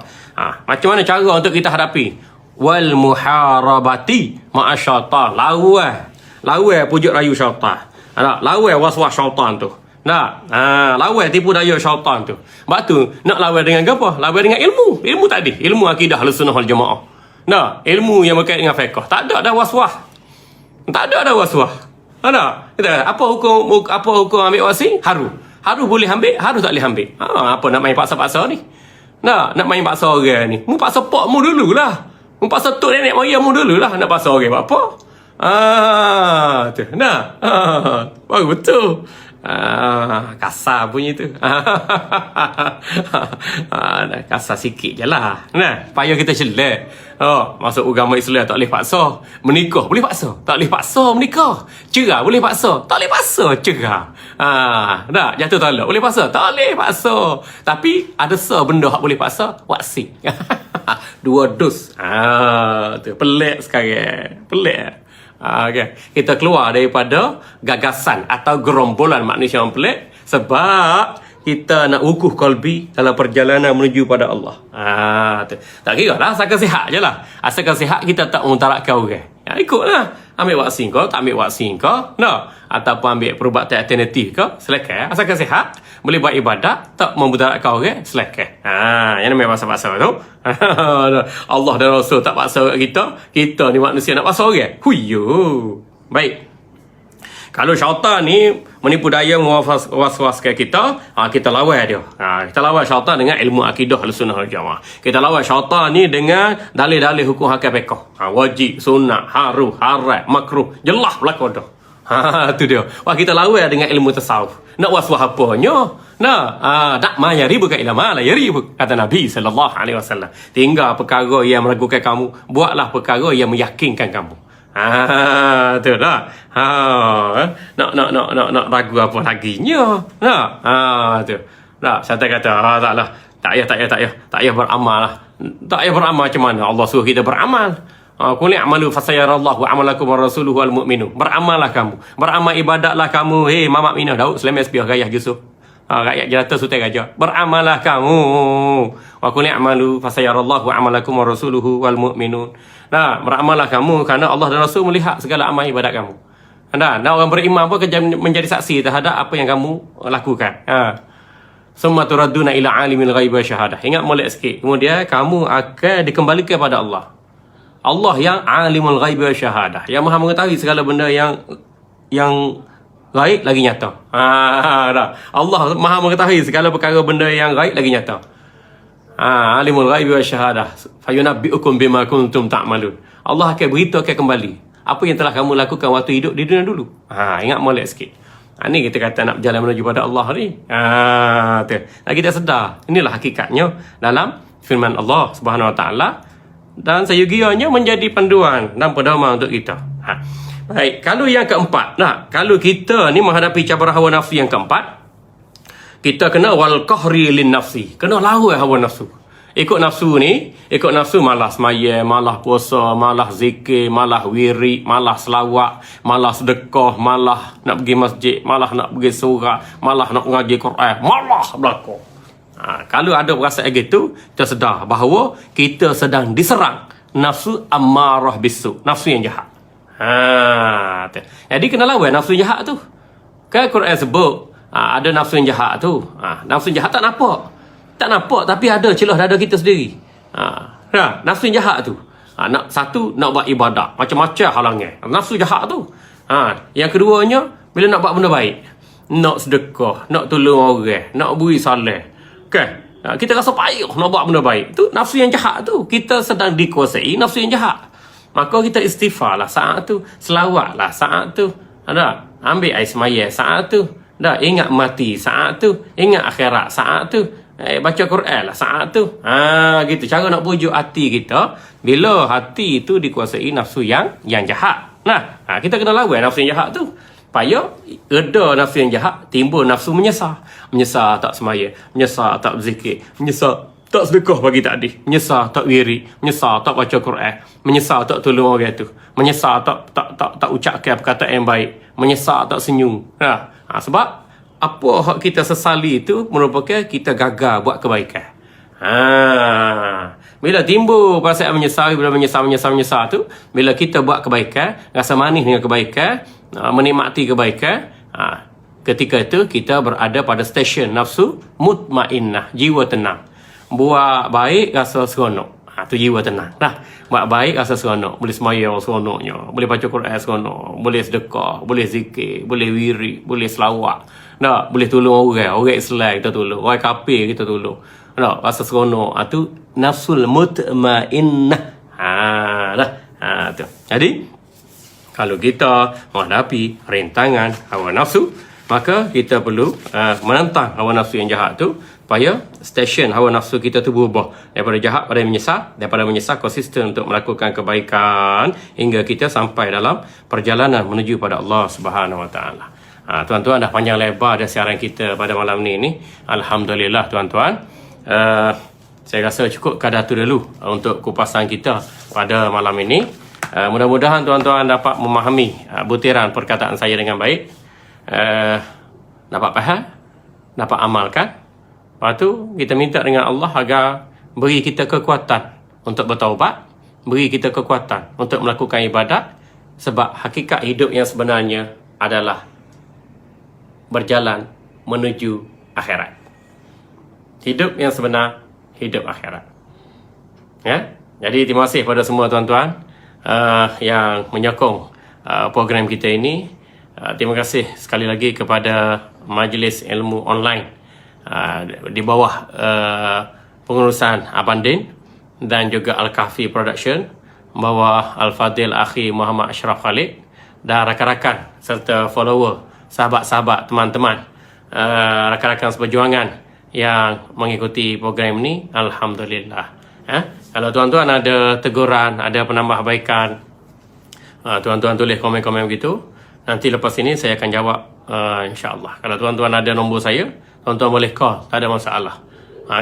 Speaker 1: Macam mana cara untuk kita hadapi? Wal muharabati ma'asyaitan, lawan pujuk rayu syaitan, lawan waswas syaitan tu. Lawan tipu daya syaitan tu. Sebab tu nak lawan dengan apa? Lawan dengan ilmu. Ilmu tadi, ilmu akidah Ahlussunnah wal Jamaah. Ilmu yang berkait dengan fiqh. Tak ada dah waswas. Tak ada dah waswas. Kita apa hukum ambil wasi? Haru boleh ambil, haru tak boleh ambil. Apa nak main paksa-paksa ni? Nak main paksa orang ni. Mu paksa pak mu dululah. Mu paksa tok nenek moyang mu dululah nak paksa orang buat apa? Tu. Baru betul. Kasar bunyi tu. Kasar sikit je lah. Payah kita celak. Masuk agama Islam tak boleh paksa. Menikah boleh paksa, tak boleh paksa menikah. Cerah boleh paksa, tak boleh paksa cerah. Jatuh talak boleh paksa, tak boleh paksa. Tapi ada benda hak boleh paksa, waksi. 2 dos. Tu pelik sekarang. Pelik. Okay. Kita keluar daripada gagasan atau gerombolan manusia yang pelik sebab kita nak ukuh qalbi dalam perjalanan menuju pada Allah. Tak kira lah, asalkan sihat je lah. Asalkan sihat, kita tak mengutarakkan orang. Ikutlah. Ambil vaksin kau, tak ambil vaksin kau, ataupun ambil perubatan alternatif kau, silakan. Asalkan sihat, boleh buat ibadat, tak memutarakkan orang, silakan. Yang namanya paksa-paksa tu. Allah dan Rasul tak paksa kita ni manusia nak paksa orang. Huyo. Baik. Kalau syaitan ni menipu daya waswaskan kita, kita lawan dia. Kita lawan syaitan dengan ilmu akidah Ahlussunnah wal Jamaah. Kita lawan syaitan ni dengan dalil-dalil hukum hakam fiqh. Wajib, sunnah, haram, makruh, jelas berlaku dah. Tu dia. Kita lawan dengan ilmu tasawuf. Nak waswas apanya? Tak mayari bukan ilmu la yari, kata Nabi sallallahu alaihi wasallam. Tinggal perkara yang meragukan kamu, buatlah perkara yang meyakinkan kamu. Tu dah. Nak ragu apa laginya. Tu. Saya kata taklah. Tak payah beramal lah. Tak payah beramal macam mana? Allah suruh kita beramal. Qul i'malu fasayarallahu amalakum wa rasuluhu wal mu'minun. Beramallah kamu. Beramal ibadatlah kamu. Hei mamak minah Daud Sulaiman Spiah Gayah Yusuf. Rakyat jelata Sultan Raja. Beramallah kamu. Wa qul i'malu fasayarallahu amalakum wa rasuluhu wal mu'minun. Beramallah kamu kerana Allah dan Rasul melihat segala amal ibadat kamu. Orang beriman pun menjadi saksi terhadap apa yang kamu lakukan. Summa turadduna ila alimil ghaib wa syahadah. Ingat molek sikit. Kemudian kamu akan dikembalikan kepada Allah. Allah yang alimul ghaib wa syahadah, yang Maha mengetahui segala benda yang gaib lagi nyata. Allah Maha mengetahui segala perkara benda yang gaib lagi nyata. Alimul ghaib wa syahadah fayunabbiukum bima kuntum ta'malun. Allah akan beritahu kembali apa yang telah kamu lakukan waktu hidup di dunia dulu. Ingat molek sikit. Ni kita kata nak berjalan menuju pada Allah ni. Kita sedar inilah hakikatnya dalam firman Allah Subhanahu Wa Taala, dan seyogianya menjadi panduan dan pedoman untuk kita. Baik, kalau yang keempat, kalau kita ni menghadapi cabaran hawa nafsu yang keempat, kita kena wal qahri lin nafsi, kena lawan hawa nafsu. Ikut nafsu malah semaya, malah puasa, malah zikir, malah wirid, malah selawat, malah sedekah, malah nak pergi masjid, malah nak pergi surau, malah nak mengaji Quran, malah berlaku. Kalau ada perasaan gitu, kita sedar bahawa kita sedang diserang nafsu ammarah bisu, nafsu yang jahat. Jadi kena lawan nafsu jahat tu. Kan Quran sebut ada nafsu yang jahat tu. Nafsu jahat tak nampak. Tak nampak, tapi ada celah dada kita sendiri. Nafsu yang jahat tu. Nak buat ibadat, macam-macam halangan. Nafsu jahat tu. Yang keduanya, bila nak buat benda baik, nak sedekah, nak tolong orang, nak beri salah. Kita rasa payah nak buat benda baik. Tu nafsu yang jahat tu. Kita sedang dikuasai nafsu yang jahat. Maka kita istighfar lah saat tu, selawat lah saat tu. Ambil air semaya saat tu. Dah ingat mati saat tu, ingat akhirat saat tu, baca Quran lah saat tu. Gitu cara nak pujuk hati kita bila hati tu dikuasai nafsu yang jahat. Nah, kita kena lawan nafsu yang jahat tu. Supaya reda nafsu yang jahat, timbul nafsu menyesal. Menyesal tak semaya, menyesal tak berzikir, menyesal tak sedekah pagi tadi, menyesal tak wirid, menyesal tak baca Quran, menyesal tak tolong orang tu, menyesal tak ucapkan perkataan yang baik, menyesal tak senyum. Sebab apa hak kita sesali itu merupakan kita gagal buat kebaikan. Bila timbul perasaan menyesal, bila menyesal tu, bila kita buat kebaikan, rasa manis dengan kebaikan, menikmati kebaikan, ketika itu kita berada pada stesen nafsu mutmainnah, jiwa tenang. Buat baik rasa seronok, tu jiwa tenang. Buat baik rasa seronok, boleh sembahyang seronoknya, boleh baca Quran seronok, boleh sedekah, boleh zikir, boleh wirid, boleh selawat. Boleh tolong orang Islam kita tolong, orang kafir kita tolong. Rasa seronok, tu nafsul mutmainnah. Tu. Jadi kalau kita menghadapi rintangan hawa nafsu, maka kita perlu menentang hawa nafsu yang jahat tu supaya stesen hawa nafsu kita tu berubah daripada jahat pada menyesal, daripada menyesal konsisten untuk melakukan kebaikan hingga kita sampai dalam perjalanan menuju pada Allah Subhanahu Wa Taala. Tuan-tuan, dah panjang lebar dah siaran kita pada malam ni. Alhamdulillah tuan-tuan. Saya rasa cukup kadar tu dulu untuk kupasan kita pada malam ini. Mudah-mudahan tuan-tuan dapat memahami butiran perkataan saya dengan baik. Dapat faham, dapat amalkan. Lepas tu kita minta dengan Allah agar beri kita kekuatan untuk bertaubat, beri kita kekuatan untuk melakukan ibadat, sebab hakikat hidup yang sebenarnya adalah berjalan menuju akhirat. Hidup yang sebenar, hidup akhirat. Jadi terima kasih pada semua tuan-tuan yang menyokong program kita ini. Terima kasih sekali lagi kepada Majlis Ilmu Online di bawah pengurusan Abang Din dan juga Al-Kahfi Production, bawah Al-Fadil Akhi Muhammad Ashraf Khalid dan rakan-rakan serta follower, sahabat-sahabat, teman-teman, rakan-rakan seperjuangan yang mengikuti program ini. Alhamdulillah. Kalau tuan-tuan ada teguran, ada penambahbaikan, tuan-tuan tulis komen-komen begitu. Nanti lepas ini saya akan jawab, insya-Allah. Kalau tuan-tuan ada nombor saya, tuan-tuan boleh call, tak ada masalah.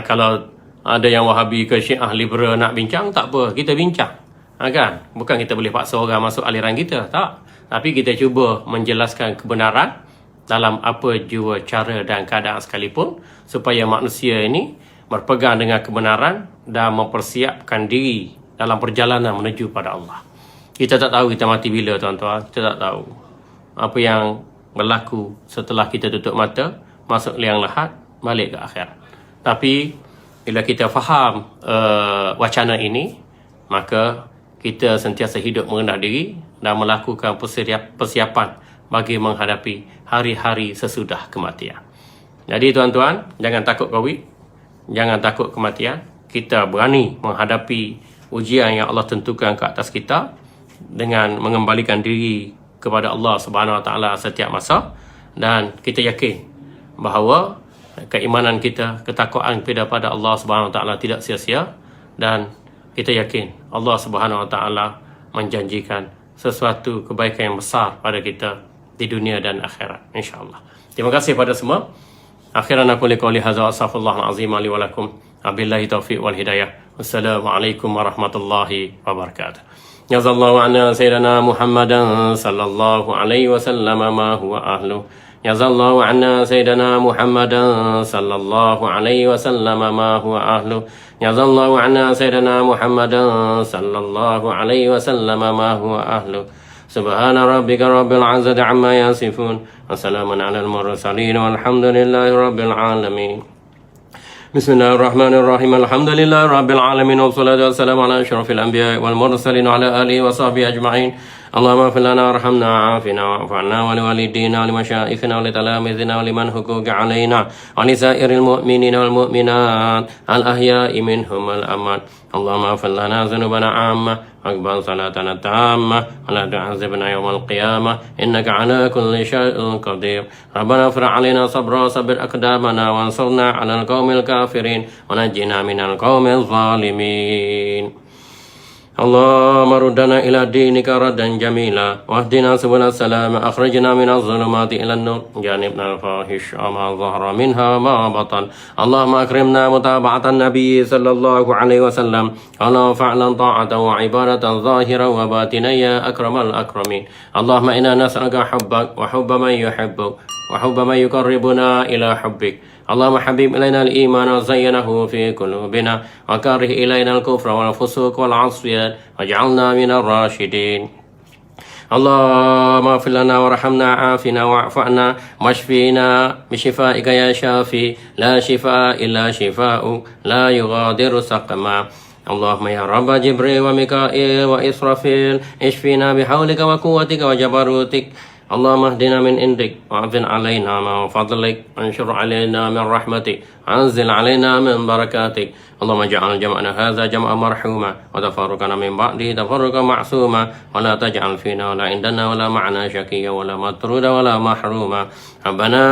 Speaker 1: Kalau ada yang Wahabi ke Syiah liberal nak bincang, tak apa, kita bincang. Kan? Bukan kita boleh paksa orang masuk aliran kita, tak. Tapi kita cuba menjelaskan kebenaran dalam apa jua cara dan keadaan sekalipun, supaya manusia ini berpegang dengan kebenaran dan mempersiapkan diri dalam perjalanan menuju pada Allah. Kita tak tahu kita mati bila, tuan-tuan. Kita tak tahu apa yang berlaku setelah kita tutup mata, masuk liang lahat, balik ke akhirat. Tapi bila kita faham wacana ini, maka kita sentiasa hidup merendah diri dan melakukan persiapan bagi menghadapi hari-hari sesudah kematian. Jadi tuan-tuan, jangan takut Covid, jangan takut kematian. Kita berani menghadapi ujian yang Allah tentukan ke atas kita dengan mengembalikan diri kepada Allah Subhanahu Wa Taala setiap masa, dan kita yakin bahawa keimanan kita, ketakwaan kita pada Allah Subhanahu Wa Taala tidak sia-sia, dan kita yakin Allah Subhanahu Wa Taala menjanjikan sesuatu kebaikan yang besar pada kita di dunia dan akhirat, insya-Allah. Terima kasih pada semua. Akhiran aku liqauli hadza astaghfirullahal azim li wa lakum. Wabillahi taufiq wal hidayah. Wassalamualaikum warahmatullahi wabarakatuh. Jazallahu anna sayyidina Muhammadan sallallahu alaihi wasallam ma huwa ahlu. Jazallahu anna sayyidina Muhammadan sallallahu alaihi wasallam ma huwa ahlu. Jazallahu anna sayyidina Muhammadan sallallahu alaihi wasallam ma huwa ahlu. Subhana rabbika rabbil izzati amma yasifun wa salamun alal mursalin walhamdulillahi rabbil alamin. Bismillahirrahmanirrahim. Alhamdulillahi rabbil alamin wassalatu wassalamu ala asyrafil anbiya'i wal mursalin wa ala alihi wa sahbihi ajma'in. اللهم اغفر لنا وارحمنا وعافنا واعف عنا ولوالدينا ولمشائخنا ولتلاميذنا ولمن حقوق علينا ولسائر المؤمنين والمؤمنات الأحياء منهم والأموات. اللهم اغفر لنا ذنوبنا عامة واقبل صلاتنا التامة ولا تعذبنا يوم القيامة إنك على كل شيء قدير. ربنا افرغ علينا صبرا وثبت أقدامنا وانصرنا على القوم الكافرين ونجنا من القوم الظالمين. اللهم ردنا إلى دينك ردا جميلا واهدنا سبل السلام أخرجنا من الظلمات إلى النور جانبنا الفاحش وما ظهر منها وما بطن. اللهم أكرمنا متابعة النبي صلى الله عليه وسلم اللهم فعلا طاعة وعبادة ظاهرا وباطنا يا أكرم الأكرمين. اللهم إنا نسألك حبك وحب من يحبك وحب من يقربنا إلى حبك. اللهم حبيب إلينا الإيمان وزينه في قلوبنا وكره إلينا الكفر والفسوق والعصيان واجعلنا من الراشدين. اللهم اغفر لنا وارحمنا عافنا واعف عنا واشفينا بشفائك يا شافي لا شفاء إلا شفاء لا يغادر سقما. اللهم يا رب جبريل وميكائيل وإسرافيل اشفينا بحولك وقوتك وجبروتك. اللهم اهدنا من عندك وأنزل علينا من فضلك وانشر علينا من رحمتك وأنزل علينا من بركاتك. اللهم اجعل جمعنا هذا جمعا مرحوما وتفرقنا من بعده تفرقا معصوما ولا تجعل فينا ولا عندنا ولا معنا شقيا ولا مطرودا ولا محروما. ربنا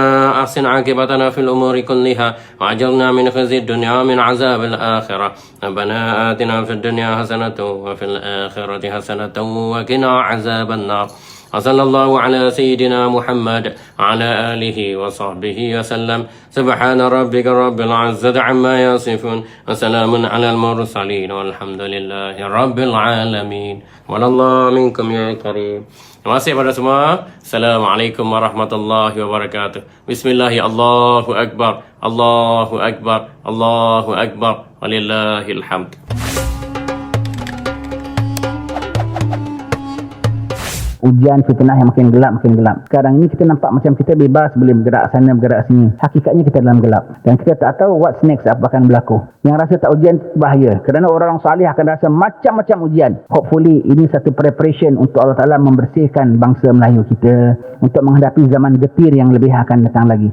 Speaker 1: أحسن عاقبتنا في الأمور كلها وأجرنا من خزي الدنيا ومن عذاب الآخرة. ربنا آتنا في الدنيا حسنة وفي الآخرة حسنة وقنا عذاب النار. وصلى الله على سيدنا محمد وعلى آله وصحبه وسلم. سبحان ربك رب العزة عما يصفون وسلام على المرسلين والحمد لله رب العالمين. والله منكم يا كريم. Terima kasih pada semua. Assalamualaikum warahmatullahi wabarakatuh. Bismillah, Allahu Akbar, Allahu Akbar, Allahu Akbar, walillahil hamd.
Speaker 3: Ujian fitnah yang makin gelap. Sekarang ini kita nampak macam kita bebas, boleh bergerak sana, bergerak sini. Hakikatnya kita dalam gelap. Dan kita tak tahu what's next, apa akan berlaku. Yang rasa tak ujian bahaya. Kerana orang salih akan rasa macam-macam ujian. Hopefully ini satu preparation untuk Allah Ta'ala membersihkan bangsa Melayu kita. Untuk menghadapi zaman getir yang lebih akan datang lagi.